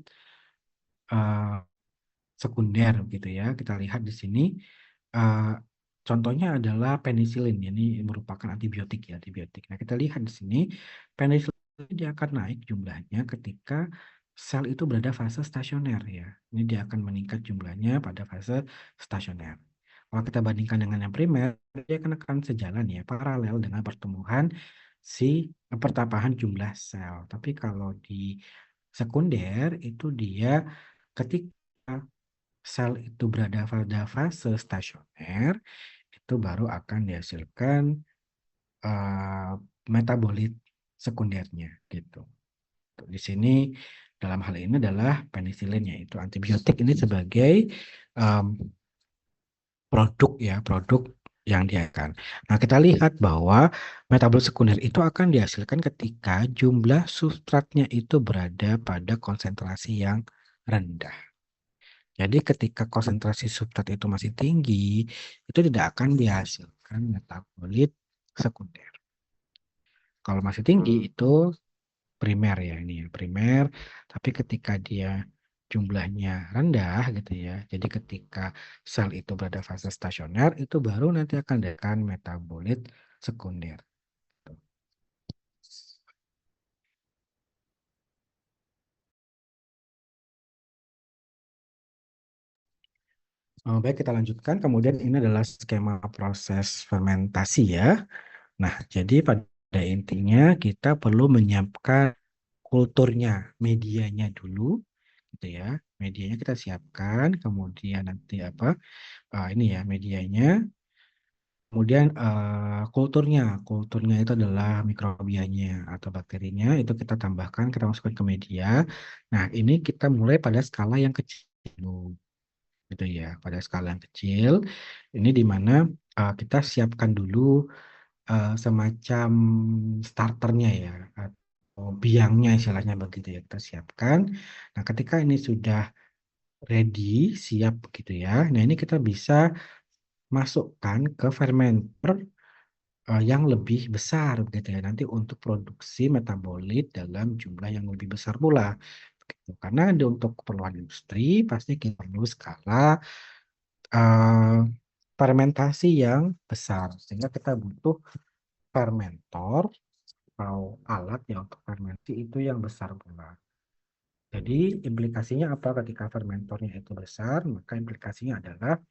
eh, sekunder gitu ya. Kita lihat di sini eh, contohnya adalah penisilin. Ini merupakan antibiotik ya, antibiotik. Nah, kita lihat di sini penisilin dia akan naik jumlahnya ketika sel itu berada fase stasioner ya. Ini dia akan meningkat jumlahnya pada fase stasioner. Kalau kita bandingkan dengan yang primer, dia akan sejalan ya, paralel dengan pertumbuhan si pertambahan jumlah sel. Tapi kalau di sekunder itu dia ketika sel itu berada pada fase stasioner, itu baru akan dihasilkan eh, metabolit sekundernya gitu. Di sini dalam hal ini adalah penisilin yaitu antibiotik ini sebagai em, produk ya, produk yang dihasilkan. Nah, kita lihat bahwa metabolit sekunder itu akan dihasilkan ketika jumlah substratnya itu berada pada konsentrasi yang rendah. Jadi ketika konsentrasi substrat itu masih tinggi, itu tidak akan dihasilkan metabolit sekunder. Kalau masih tinggi itu primer ya ini ya, primer. Tapi ketika dia jumlahnya rendah gitu ya. Jadi ketika sel itu berada fase stasioner, itu baru nanti akan dihasilkan metabolit sekunder. Baik, kita lanjutkan. Kemudian ini adalah skema proses fermentasi ya. Nah, jadi pada intinya kita perlu menyiapkan kulturnya, medianya dulu, gitu ya. Medianya kita siapkan, kemudian nanti ini ya medianya. Kemudian kulturnya itu adalah mikrobianya atau bakterinya, itu kita tambahkan, kita masukkan ke media. Nah, ini kita mulai pada skala yang kecil dulu, gitu ya, pada skala yang kecil. Ini di mana kita siapkan dulu semacam starternya ya atau biangnya istilahnya begitu ya kita siapkan. Nah, ketika ini sudah ready, siap begitu ya. Nah, ini kita bisa masukkan ke fermenter yang lebih besar begitu ya. Nanti untuk produksi metabolit dalam jumlah yang lebih besar pula. Begitu. Karena untuk keperluan industri pasti kita perlu skala eh, fermentasi yang besar sehingga kita butuh fermentor atau alat yang untuk fermentasi itu yang besar pula. Jadi implikasinya apa ketika fermentornya itu besar? Maka implikasinya adalah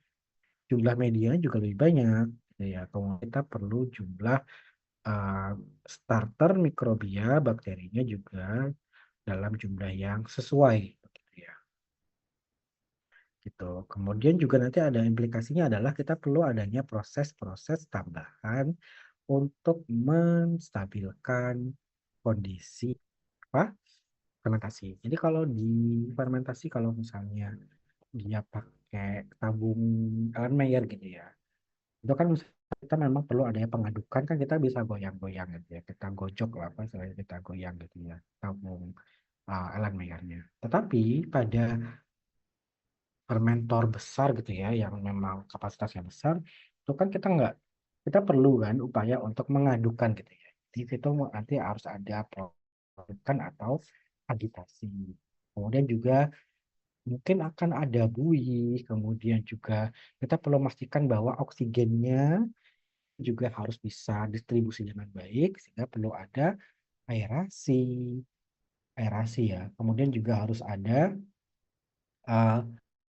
jumlah medianya juga lebih banyak. Ya, kemudian kita perlu jumlah uh, starter mikrobia bakterinya juga dalam jumlah yang sesuai. Begitu ya. Gitu. Kemudian juga nanti ada implikasinya adalah kita perlu adanya proses-proses tambahan untuk menstabilkan kondisi apa fermentasi. Jadi kalau di fermentasi kalau misalnya dia pakai tabung Erlenmeyer gitu ya, itu kan kita memang perlu adanya pengadukan kan kita bisa goyang-goyang gitu ya, kita gojok lah apa istilahnya kita goyang gitu ya tabung Erlenmeyernya. Tetapi pada fermentor besar gitu ya, yang memang kapasitasnya besar, itu kan kita perlu kan upaya untuk mengadukan gitu ya. Di situ nanti harus ada pengadukan atau agitasi. Kemudian juga mungkin akan ada buih, kemudian juga kita perlu memastikan bahwa oksigennya juga harus bisa distribusi dengan baik, sehingga perlu ada aerasi, aerasi ya. Kemudian juga harus ada eh,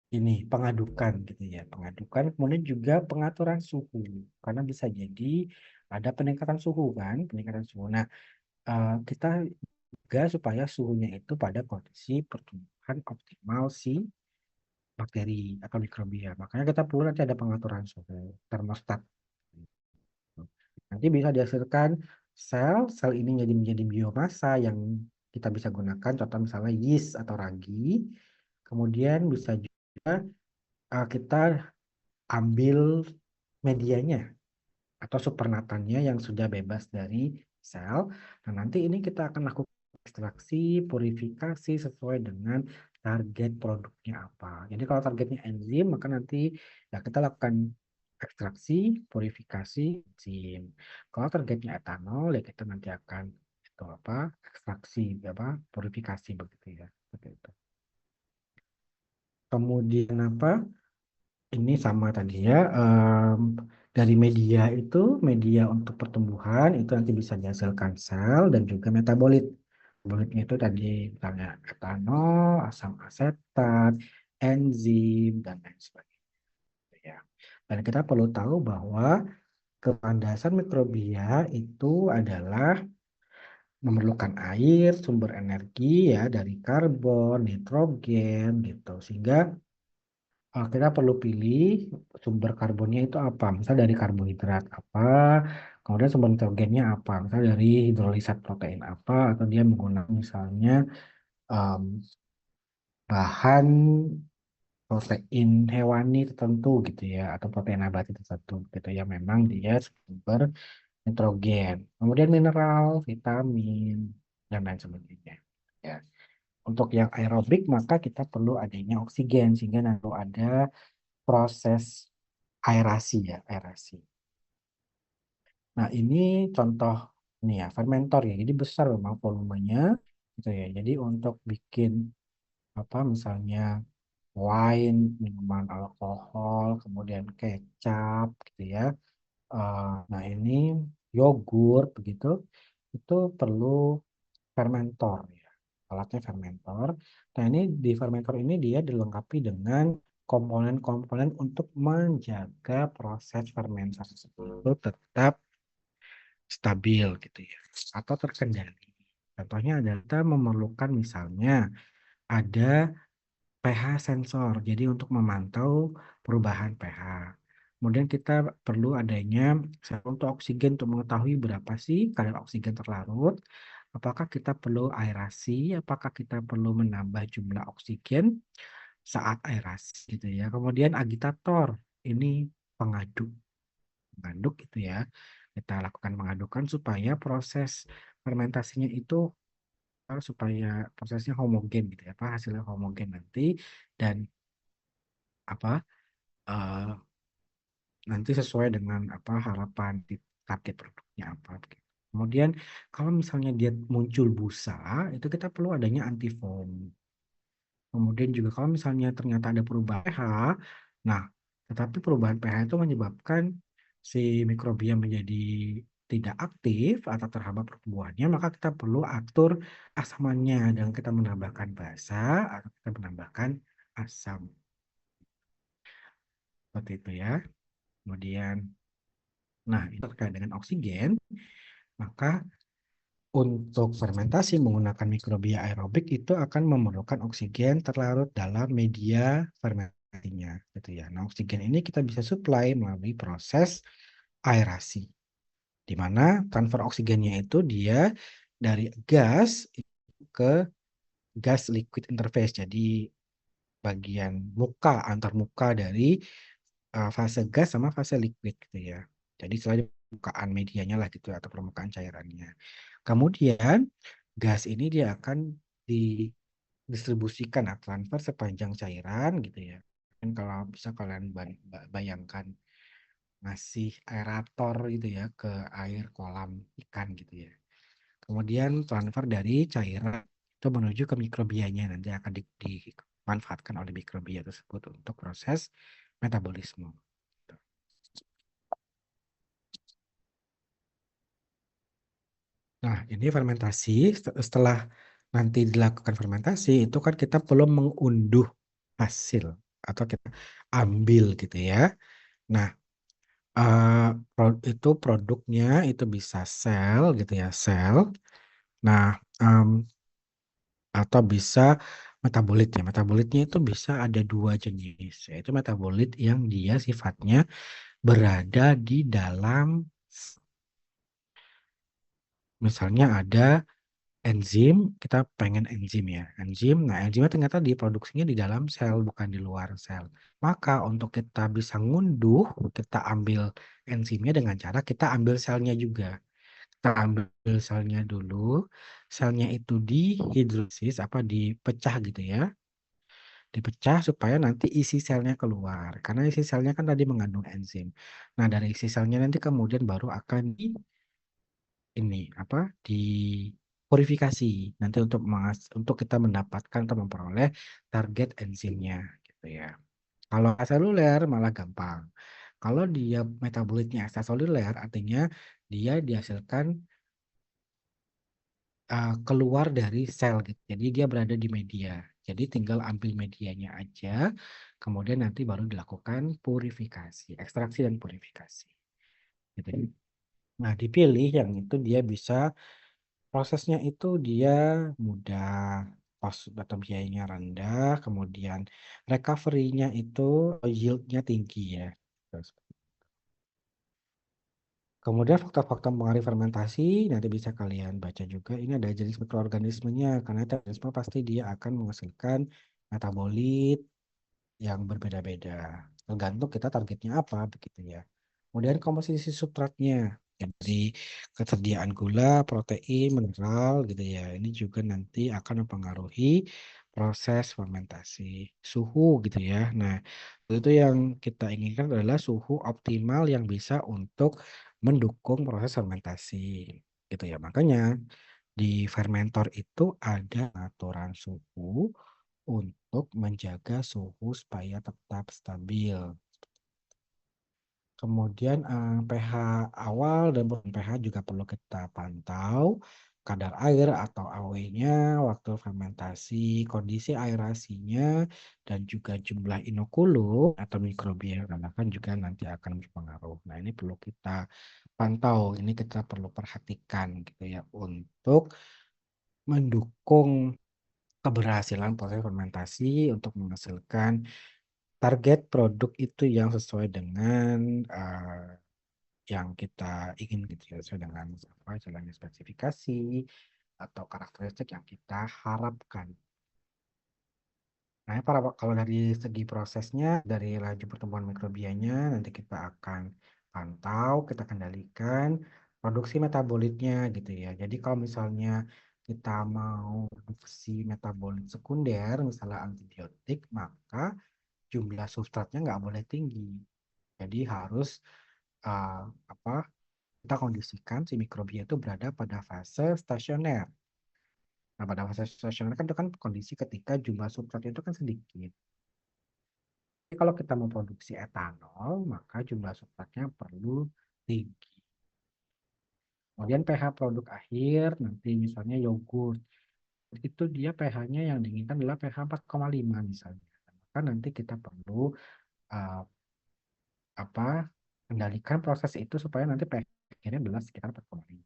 ini pengadukan gitu ya, pengadukan. Kemudian juga pengaturan suhu, karena bisa jadi ada peningkatan suhu kan, peningkatan suhu. Nah, kita juga supaya suhunya itu pada kondisi pertumbuhan optimal si bakteri atau mikrobia. Makanya kita perlu nanti ada pengaturan suhu termostat. Nanti bisa dihasilkan sel ini menjadi biomasa yang kita bisa gunakan, contoh misalnya yeast atau ragi. Kemudian bisa juga kita ambil medianya atau supernatannya yang sudah bebas dari sel. Nah, nanti ini kita akan lakukan ekstraksi, purifikasi sesuai dengan target produknya apa. Jadi kalau targetnya enzim, maka nanti ya kita lakukan ekstraksi, purifikasi enzim. Kalau targetnya etanol, ya kita nanti akan itu apa? Ekstraksi apa? Purifikasi begitu ya. Seperti itu. Kemudian apa? Ini sama tadi ya, dari media itu, media untuk pertumbuhan itu nanti bisa dihasilkan sel dan juga metabolit. Metabolitnya itu tadi misalnya etanol, asam asetat, enzim, dan lain sebagainya. Ya. Dan kita perlu tahu bahwa kepandasan mikrobia itu adalah memerlukan air, sumber energi ya dari karbon, nitrogen gitu. Sehingga kita perlu pilih sumber karbonnya itu apa. Misal dari karbohidrat apa, kemudian sumber nitrogennya apa. Misal dari hidrolisat protein apa, atau dia menggunakan misalnya em, bahan protein hewani tertentu gitu ya, atau protein nabati tertentu gitu ya. Memang dia sumber nitrogen. Kemudian mineral, vitamin, dan lain sebagainya. Ya. Untuk yang aerobik maka kita perlu adanya oksigen sehingga nanti ada proses aerasi ya, aerasi. Nah, ini contoh nih ya, fermentor ya. Jadi besar memang volumenya gitu ya. Jadi untuk bikin apa misalnya wine, minuman alkohol, kemudian kecap gitu ya. Nah, ini yogurt begitu. Itu perlu fermentor ya. Alatnya fermentor. Nah, ini di fermentor ini dia dilengkapi dengan komponen-komponen untuk menjaga proses fermentasi itu tetap stabil gitu ya atau terkendali. Contohnya adalah kita memerlukan misalnya ada pH sensor, jadi untuk memantau perubahan pH. Kemudian kita perlu adanya untuk oksigen untuk mengetahui berapa sih kadar oksigen terlarut. Apakah kita perlu aerasi? Apakah kita perlu menambah jumlah oksigen saat aerasi gitu ya. Kemudian agitator, ini pengaduk mengaduk gitu ya. Kita lakukan mengadukan supaya proses fermentasinya itu supaya prosesnya homogen gitu ya, apa hasilnya homogen nanti dan apa eh, nanti sesuai dengan apa harapan di target produknya apa gitu. Kemudian kalau misalnya dia muncul busa, itu kita perlu adanya antifoam. Kemudian juga kalau misalnya ternyata ada perubahan pH, nah tetapi perubahan pH itu menyebabkan si mikrobia menjadi tidak aktif atau terhambat pertumbuhannya, maka kita perlu atur asamannya dengan kita menambahkan basa atau kita menambahkan asam. Seperti itu ya. Kemudian, nah itu terkait dengan oksigen, maka untuk fermentasi menggunakan mikrobia aerobik itu akan memerlukan oksigen terlarut dalam media fermentasinya, gitu ya. Nah, oksigen ini kita bisa supply melalui proses aerasi, di mana transfer oksigennya itu dia dari gas ke gas liquid interface, jadi bagian muka antar muka dari fase gas sama fase liquid gitu ya. Jadi selain permukaan medianya lah gitu atau permukaan cairannya. Kemudian gas ini dia akan didistribusikan atau transfer sepanjang cairan gitu ya. Dan kalau bisa kalian bayangkan ngasih aerator gitu ya ke air kolam ikan gitu ya. Kemudian transfer dari cairan itu menuju ke mikrobianya nanti akan dimanfaatkan oleh mikrobia tersebut untuk proses metabolisme. Nah, ini fermentasi. Setelah nanti dilakukan fermentasi, itu kan kita perlu mengunduh hasil atau kita ambil gitu ya. Nah, itu produknya itu bisa sel gitu ya, sel. Nah, atau bisa metabolitnya. Metabolitnya itu bisa ada dua jenis, yaitu metabolit yang dia sifatnya berada di dalam Misalnya ada enzim, kita pengen enzim ya. Enzim, nah enzimnya ternyata diproduksinya di dalam sel, bukan di luar sel. Maka untuk kita bisa ngunduh, kita ambil enzimnya dengan cara kita ambil selnya juga. Kita ambil selnya dulu, selnya itu dihidrolisis, dipecah gitu ya. Dipecah supaya nanti isi selnya keluar. Karena isi selnya kan tadi mengandung enzim. Nah, dari isi selnya nanti kemudian baru akan dipurifikasi nanti untuk kita mendapatkan atau memperoleh target enzimnya gitu ya. Kalau seluler malah gampang. Kalau dia metabolitnya ekstraseluler artinya dia dihasilkan keluar dari sel gitu. Jadi dia berada di media. Jadi tinggal ambil medianya aja, kemudian nanti baru dilakukan purifikasi, ekstraksi dan purifikasi. Gitu. Nah, dipilih yang itu dia bisa prosesnya itu dia mudah, cost atau biayanya rendah, kemudian recovery-nya itu yield-nya tinggi ya. Terus, kemudian faktor-faktor pengaruh fermentasi nanti bisa kalian baca juga. Ini ada jenis mikroorganismenya, karena tiap organisme pasti dia akan menghasilkan metabolit yang berbeda-beda. Tergantung kita targetnya apa begitu ya. Kemudian komposisi substratnya. Jadi ketersediaan gula, protein, mineral gitu ya. Ini juga nanti akan mempengaruhi proses fermentasi. Suhu gitu ya. Nah, itu yang kita inginkan adalah suhu optimal yang bisa untuk mendukung proses fermentasi. Gitu ya. Makanya di fermentor itu ada aturan suhu untuk menjaga suhu supaya tetap stabil. Kemudian pH awal dan pH juga perlu kita pantau, kadar air atau AW-nya, waktu fermentasi, kondisi aerasinya, dan juga jumlah inokulum atau mikrobia yang digunakan juga nanti akan berpengaruh. Nah, ini perlu kita pantau, ini kita perlu perhatikan gitu ya untuk mendukung keberhasilan proses fermentasi untuk menghasilkan target produk itu yang sesuai dengan yang kita ingin gitu ya, sesuai dengan jalannya spesifikasi atau karakteristik yang kita harapkan. Nah, kalau dari segi prosesnya, dari laju pertumbuhan mikrobianya, nanti kita akan pantau, kita kendalikan produksi metabolitnya gitu ya. Jadi kalau misalnya kita mau produksi metabolit sekunder, misalnya antibiotik, maka jumlah substratnya nggak boleh tinggi. Jadi harus uh, apa kita kondisikan si mikrobia itu berada pada fase stasioner. Nah, pada fase stasioner kan itu kan kondisi ketika jumlah substrat itu kan sedikit. Jadi kalau kita mau produksi etanol, maka jumlah substratnya perlu tinggi. Kemudian pH produk akhir, nanti misalnya yogurt, itu dia pH-nya yang diinginkan adalah pH 4,5 misalnya. Maka nanti kita perlu uh, kendalikan proses itu supaya nanti pH akhirnya adalah sekitar 4,5.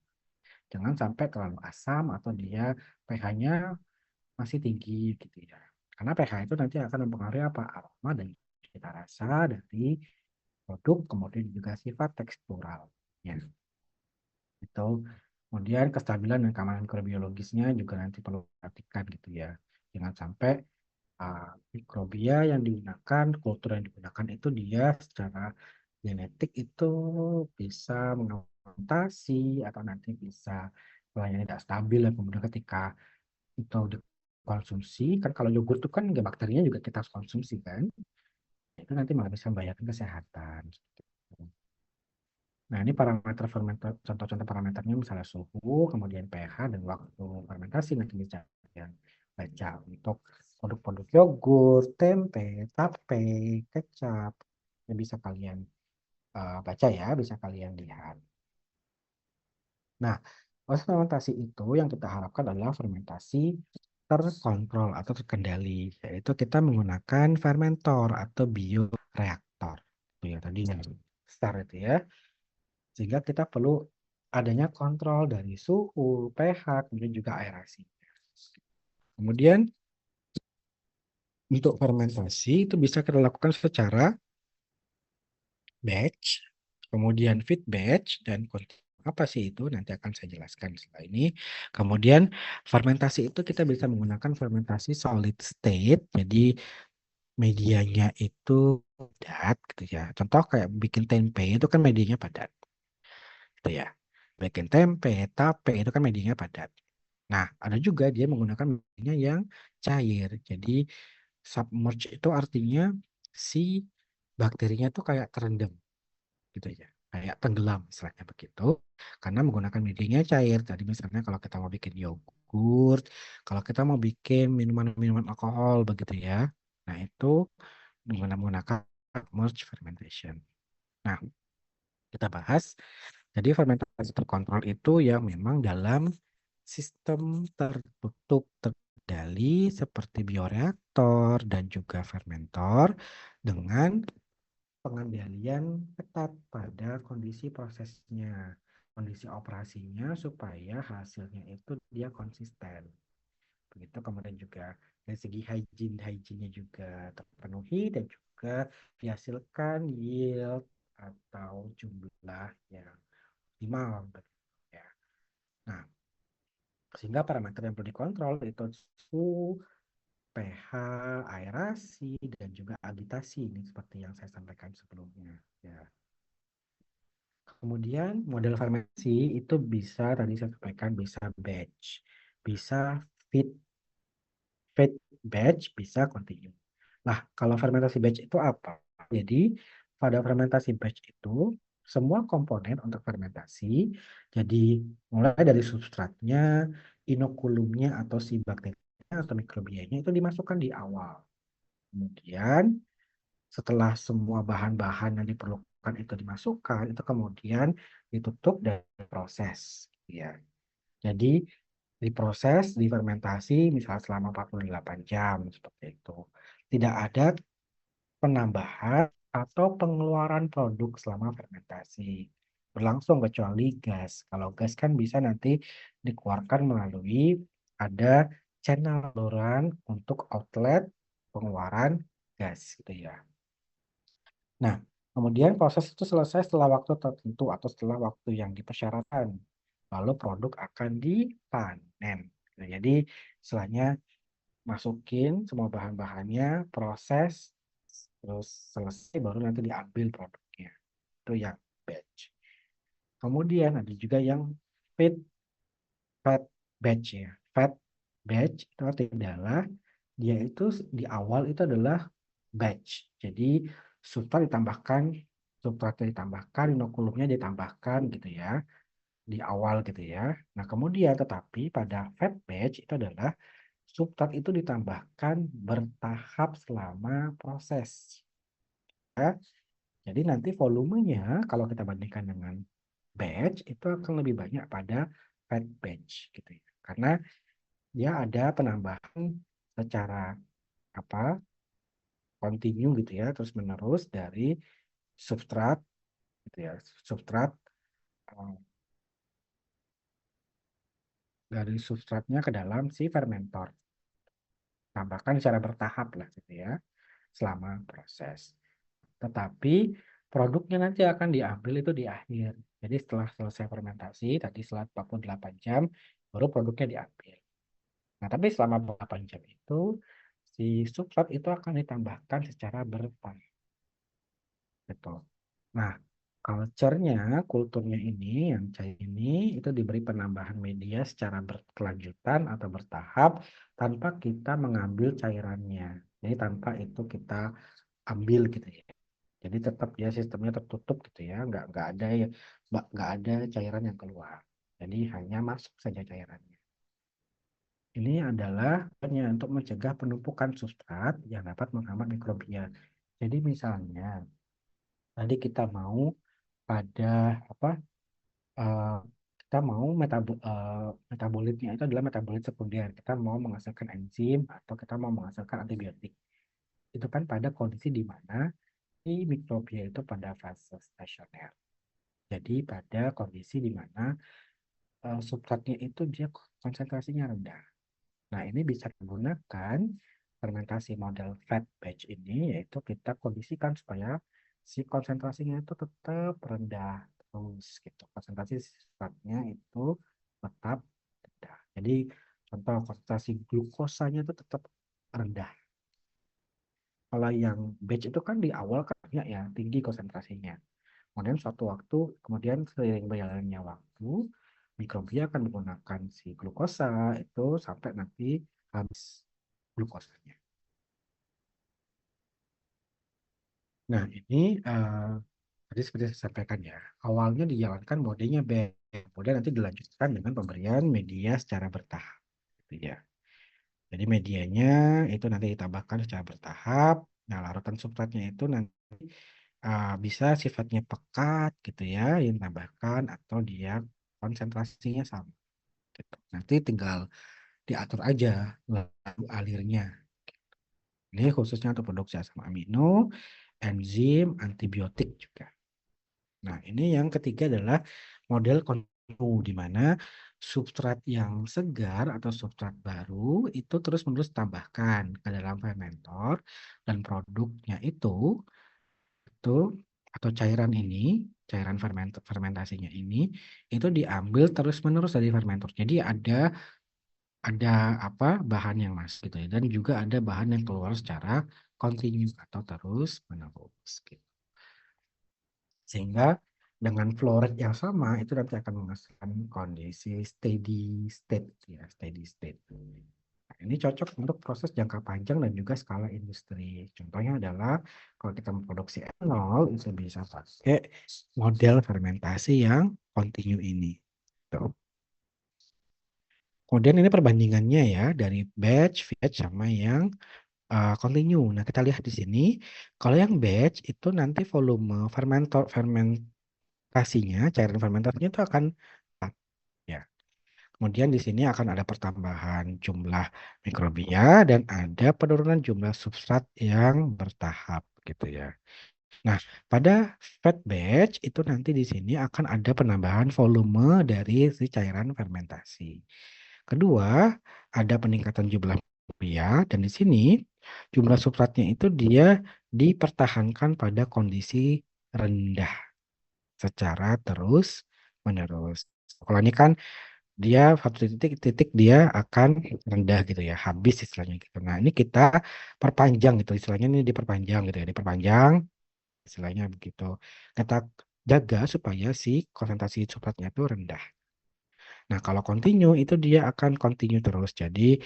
Jangan sampai terlalu asam atau dia pH-nya masih tinggi gitu ya. Karena pH itu nanti akan mempengaruhi aroma dan cita rasa dari produk, kemudian juga sifat teksturalnya. Itu. Kemudian kestabilan dan keamanan mikrobiologisnya juga nanti perlu perhatikan gitu ya. Jangan sampai mikrobia yang digunakan, kultur yang digunakan itu dia secara genetik itu bisa mengatasi atau nanti bisa yang tidak stabil ya, kemudian ketika itu dikonsumsi kan kalau yogurt itu kan bakterinya juga kita harus konsumsi kan itu nanti malah bisa membahayakan kesehatan. Nah, ini parameter fermenter, contoh-contoh parameternya misalnya suhu, kemudian pH dan waktu fermentasi nanti bisa kalian baca untuk produk-produk yogurt, tempe, tape, kecap, yang bisa kalian baca ya, bisa kalian lihat. Nah, proses fermentasi itu yang kita harapkan adalah fermentasi terkontrol atau terkendali, yaitu kita menggunakan fermentor atau bioreaktor. Itu ya tadi yang besar itu ya. Sehingga kita perlu adanya kontrol dari suhu, pH, kemudian juga aerasi. Kemudian untuk fermentasi itu bisa kita lakukan secara batch, kemudian feed batch, dan continuous. Apa sih itu? Nanti akan saya jelaskan setelah ini. Kemudian fermentasi itu kita bisa menggunakan fermentasi solid state. Jadi medianya itu padat gitu ya. Contoh kayak bikin tempe itu kan medianya padat gitu ya. Bikin tempe, tape itu kan medianya padat. Nah, ada juga dia menggunakan media yang cair. Jadi submerge itu artinya si bakterinya itu kayak terendam gitu ya. Kayak tenggelam istilahnya begitu. Karena menggunakan medianya cair. Tadi misalnya kalau kita mau bikin yogurt, kalau kita mau bikin minuman-minuman alkohol begitu ya. Nah, itu menggunakan submerge fermentation. Nah, kita bahas. Jadi fermentasi terkontrol itu yang memang dalam sistem tertutup terkendali seperti bioreaktor dan juga fermentor dengan pengendalian ketat pada kondisi prosesnya, kondisi operasinya supaya hasilnya itu dia konsisten. Begitu kemudian juga dari segi hygiene-nya juga terpenuhi dan juga dihasilkan yield atau jumlah yang optimal. Ya. Nah, sehingga parameter yang perlu dikontrol itu suhu, pH, aerasi, dan juga agitasi. Ini seperti yang saya sampaikan sebelumnya. Ya. Kemudian model fermentasi itu bisa tadi saya sampaikan bisa batch, bisa feed, feed batch, bisa continue. Nah, kalau fermentasi batch itu apa? Jadi pada fermentasi batch itu semua komponen untuk fermentasi, jadi mulai dari substratnya, inokulumnya atau si bakterinya atau mikrobianya itu dimasukkan di awal. Kemudian setelah semua bahan-bahan yang diperlukan itu dimasukkan, itu kemudian ditutup dan diproses. Ya. Jadi diproses, difermentasi misalnya selama 48 jam seperti itu. Tidak ada penambahan atau pengeluaran produk selama fermentasi. Berlangsung kecuali gas. Kalau gas kan bisa nanti dikeluarkan melalui ada channel saluran untuk outlet pengeluaran gas gitu ya. Nah, kemudian proses itu selesai setelah waktu tertentu atau setelah waktu yang dipersyaratkan. Lalu produk akan dipanen. Nah, jadi setelahnya masukin semua bahan-bahannya, proses, terus selesai baru nanti diambil produknya. Itu yang batch. Kemudian ada juga yang feed fat batch ya. Fat batch itu artinya adalah dia itu di awal itu adalah batch. Jadi substratnya ditambahkan, inokulumnya ditambahkan gitu ya di awal gitu ya. Nah, kemudian tetapi pada fat batch itu adalah substrat itu ditambahkan bertahap selama proses. Ya. Jadi nanti volumenya kalau kita bandingkan dengan batch itu akan lebih banyak pada fat batch gitu ya. Karena dia ada penambahan secara apa kontinu gitu ya, terus menerus dari substrat gitu ya, substrat eh, dari substratnya ke dalam si fermentor. Tambahkan secara bertahap lah gitu ya selama proses. Tetapi produknya nanti akan diambil itu di akhir. Jadi setelah selesai fermentasi, tadi setelah 48 jam, baru produknya diambil. Nah, tapi selama 8 jam itu, si substrat itu akan ditambahkan secara bertahap. Betul. Nah, culture-nya, kulturnya ini, yang cair ini, itu diberi penambahan media secara berkelanjutan atau bertahap tanpa kita mengambil cairannya. Jadi tanpa itu kita ambil gitu ya. Jadi tetap dia sistemnya tertutup gitu ya, nggak ada ya, nggak ada cairan yang keluar. Jadi hanya masuk saja cairannya. Ini adalah hanya untuk mencegah penumpukan substrat yang dapat menghambat mikrobia. Jadi misalnya tadi kita mau pada apa eh, kita mau metabolitnya itu adalah metabolit sekunder. Kita mau menghasilkan enzim atau kita mau menghasilkan antibiotik. Itu kan pada kondisi di mana si mikrobia itu pada fase stasioner. Jadi pada kondisi di mana substratnya itu dia konsentrasinya rendah. Nah, ini bisa menggunakan fermentasi model fat batch ini, yaitu kita kondisikan supaya si konsentrasinya itu tetap rendah. terus gitu. Konsentrasi sitratnya itu tetap rendah. Jadi contoh konsentrasi glukosanya itu tetap rendah. Kalau yang batch itu kan di awal kan ya tinggi konsentrasinya. Kemudian suatu waktu, kemudian seiring berjalannya waktu, mikrobia akan menggunakan si glukosa itu sampai nanti habis glukosanya. Nah, ini tadi seperti saya sampaikan ya, awalnya dijalankan modenya batch, kemudian nanti dilanjutkan dengan pemberian media secara bertahap, gitu ya. Jadi medianya itu nanti ditambahkan secara bertahap. Nah, larutan substratnya itu nanti bisa sifatnya pekat gitu ya, yang ditambahkan atau dia konsentrasinya sama gitu. Nanti tinggal diatur aja lalu alirnya. Ini khususnya untuk produksi asam amino, enzim, antibiotik juga. Nah, ini yang ketiga adalah model kontinu, di mana substrat yang segar atau substrat baru itu terus-menerus tambahkan ke dalam fermentor dan produknya itu atau cairan ini, cairan fermentasinya ini itu diambil terus-menerus dari fermentor. Jadi ada apa bahan yang masuk gitu ya, dan juga ada bahan yang keluar secara kontinu atau terus-menerus gitu. Sehingga dengan flow rate yang sama itu nanti akan menghasilkan kondisi steady state ya, steady state. Nah, ini cocok untuk proses jangka panjang dan juga skala industri. Contohnya adalah kalau kita memproduksi etanol itu bisa pakai model fermentasi yang kontinu ini. Tuh. Kemudian ini perbandingannya ya dari batch sama yang continue. Nah, kita lihat di sini, kalau yang batch itu nanti volume fermentasinya, cairan fermentasinya itu akan tetap, ya. Kemudian di sini akan ada pertambahan jumlah mikrobia dan ada penurunan jumlah substrat yang bertahap gitu ya. Nah, pada fat batch itu nanti di sini akan ada penambahan volume dari si cairan fermentasi. Kedua, ada peningkatan jumlah mikrobia dan di sini jumlah substratnya itu dia dipertahankan pada kondisi rendah secara terus menerus. Kalau ini kan dia satu titik dia akan rendah gitu ya, habis istilahnya gitu. Nah, ini kita perpanjang gitu, istilahnya ini diperpanjang gitu ya, diperpanjang istilahnya begitu. Kita jaga supaya si konsentrasi substratnya itu rendah. Nah, kalau continue itu dia akan continue terus. Jadi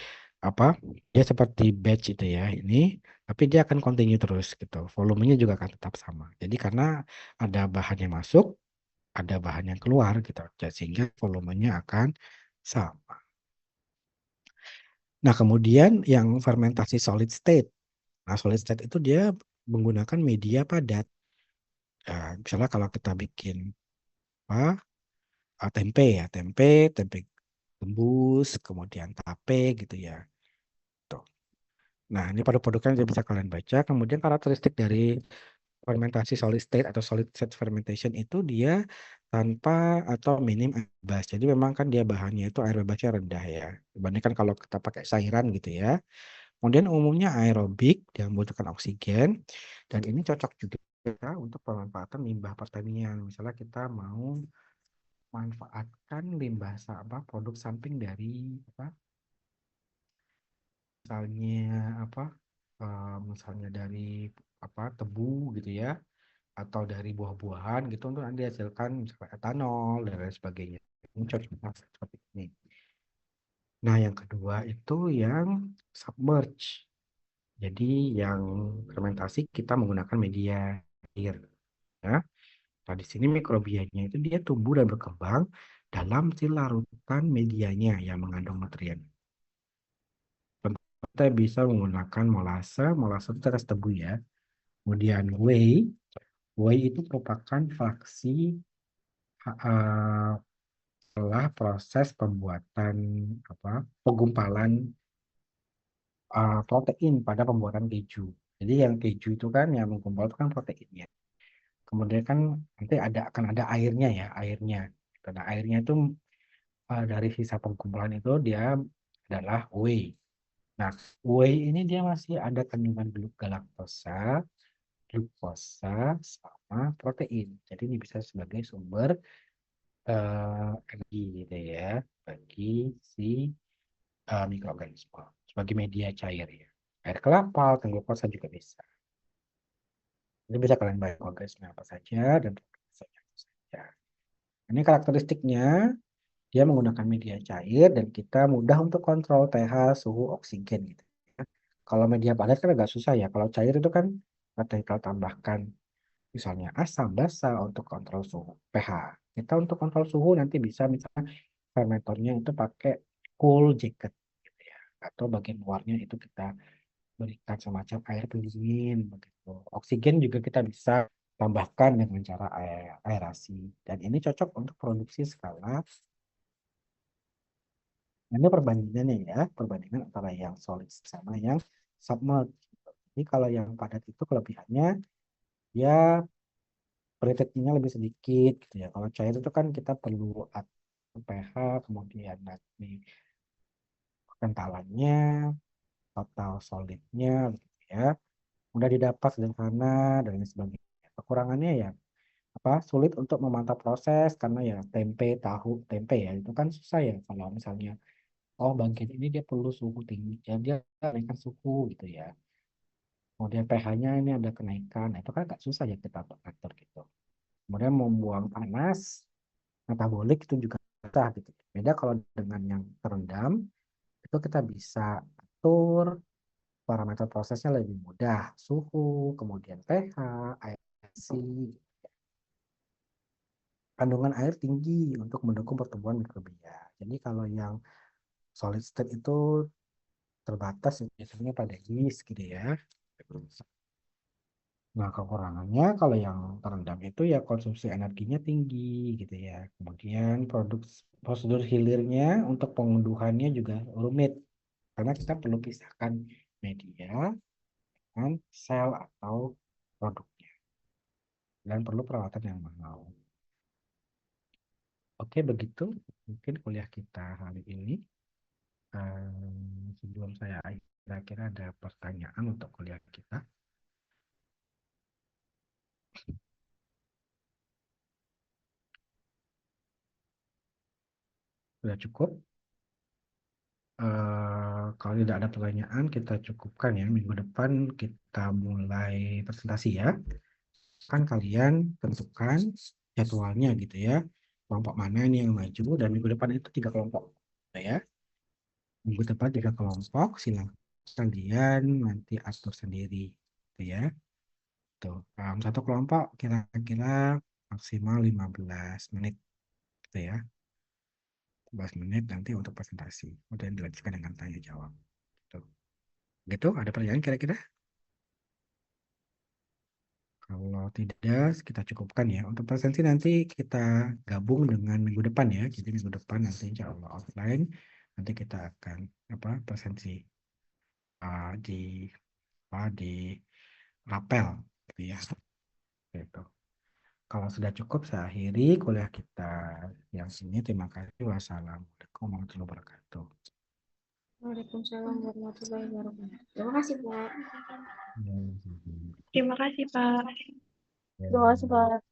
apa? Dia seperti batch itu ya ini, tapi dia akan continue terus gitu. Volumenya juga akan tetap sama. Jadi karena ada bahan yang masuk, ada bahan yang keluar gitu. Sehingga volumenya akan sama. Nah, kemudian yang fermentasi solid state. Nah, solid state itu dia menggunakan media padat. Nah, misalnya kalau kita bikin apa? Tempe ya, tempe gembus, kemudian tape gitu ya. Tuh. Nah, ini produk-produknya yang bisa kalian baca. Kemudian karakteristik dari fermentasi solid state atau solid state fermentation itu dia tanpa atau minim air bebas. Jadi memang kan dia bahannya itu air bebasnya rendah ya. Dibandingkan kalau kita pakai cairan gitu ya. Kemudian umumnya aerobik, dia membutuhkan oksigen. Dan ini cocok juga untuk pemanfaatan limbah pertanian. Misalnya kita mau manfaatkan limbah apa produk samping dari apa misalnya apa misalnya dari apa tebu gitu ya atau dari buah-buahan gitu untuk nanti dihasilkan misalnya etanol dan lain sebagainya. Ini cocok seperti ini. Nah, yang kedua itu yang submerge. Jadi yang fermentasi kita menggunakan media air ya. Nah, di sini mikrobianya itu dia tumbuh dan berkembang dalam si larutan medianya yang mengandung nutrien. Kita bisa menggunakan molase, molase itu tetes tebu ya. Kemudian whey itu merupakan fraksi setelah proses pembuatan apa penggumpalan protein pada pembuatan keju. Jadi yang keju itu kan yang menggumpal itu kan proteinnya. Kemudian kan nanti akan ada airnya ya, airnya. Karena airnya itu dari sisa pengumpulan itu dia adalah whey. Nah, whey ini dia masih ada kandungan galaktosa, glukosa, sama protein. Jadi ini bisa sebagai sumber energi gitu ya bagi si mikroorganisme sebagai media cair ya. Air kelapa, atau glukosa juga bisa. Ini bisa kalian bayar organisme apa saja dan prosesnya apa saja. Ini karakteristiknya, dia menggunakan media cair dan kita mudah untuk kontrol pH, suhu, oksigen gitu ya. Kalau media padat kan agak susah ya. Kalau cair itu kan kita tambahkan misalnya asam, basa untuk kontrol suhu, pH. Kita untuk kontrol suhu nanti bisa misalnya fermentornya itu pakai cool jacket gitu ya. Atau bagian luarnya itu kita berikan semacam air pendingin begitu. Oksigen juga kita bisa tambahkan dengan cara aerasi. Dan ini cocok untuk produksi skala. Ini perbandingannya ya, perbandingan antara yang solid sama yang submerged. Jadi kalau yang padat itu kelebihannya ya pretextnya lebih sedikit gitu ya. Kalau cair itu kan kita perlu atur pH, kemudian nanti kentalannya, total solidnya gitu ya. Mudah didapat sederhana dan lain sebagainya. Kekurangannya ya apa sulit untuk memantau proses karena ya tempe, tahu, tempe ya itu kan susah ya kalau misalnya oh bagian ini dia perlu suhu tinggi, jadi dia naikkan suhu gitu ya. Kemudian pH-nya ini ada kenaikan, nah, itu kan agak susah ya kita atur gitu. Kemudian membuang panas, metabolik itu juga susah gitu. Beda kalau dengan yang terendam, itu kita bisa atur parameter prosesnya lebih mudah, suhu, kemudian pH, air bersih, kandungan air tinggi untuk mendukung pertumbuhan mikrobia. Jadi kalau yang solid state itu terbatas biasanya pada yeast gitu ya. Nah, kekurangannya kalau yang terendam itu ya konsumsi energinya tinggi gitu ya. Kemudian prosedur hilirnya untuk pengunduhannya juga rumit karena kita perlu pisahkan media dengan sel atau produknya dan perlu perawatan yang mahal. Oke, begitu mungkin kuliah kita hari ini. Sebelum saya akhiri, kira-kira ada pertanyaan untuk kuliah kita. Sudah cukup? Kalau tidak ada pertanyaan, kita cukupkan ya. Minggu depan kita mulai presentasi ya. Kan kalian tentukan jadwalnya gitu ya. Kelompok mana nih yang maju dan minggu depan itu 3 kelompok. Gitu ya. Minggu depan 3 kelompok, silakan kalian nanti atur sendiri. Gitu ya. Tuh, satu kelompok kira-kira maksimal 15 menit. Gitu ya. 15 menit nanti untuk presentasi. Kemudian dilanjutkan dengan tanya jawab. Tuh. Gitu, ada pertanyaan kira-kira? Kalau tidak, kita cukupkan ya. Untuk presensi nanti kita gabung dengan minggu depan ya. Jadi minggu depan nanti insya Allah offline. Nanti kita akan presensi di di rapel gitu ya. Gitu. Kalau sudah cukup, saya akhiri kuliah kita yang sini. Terima kasih. Wassalamualaikum warahmatullahi wabarakatuh. Waalaikumsalam warahmatullahi wabarakatuh. Terima kasih, Pak. Ya, Terima kasih, Pak. ya. Terima kasih, Pak.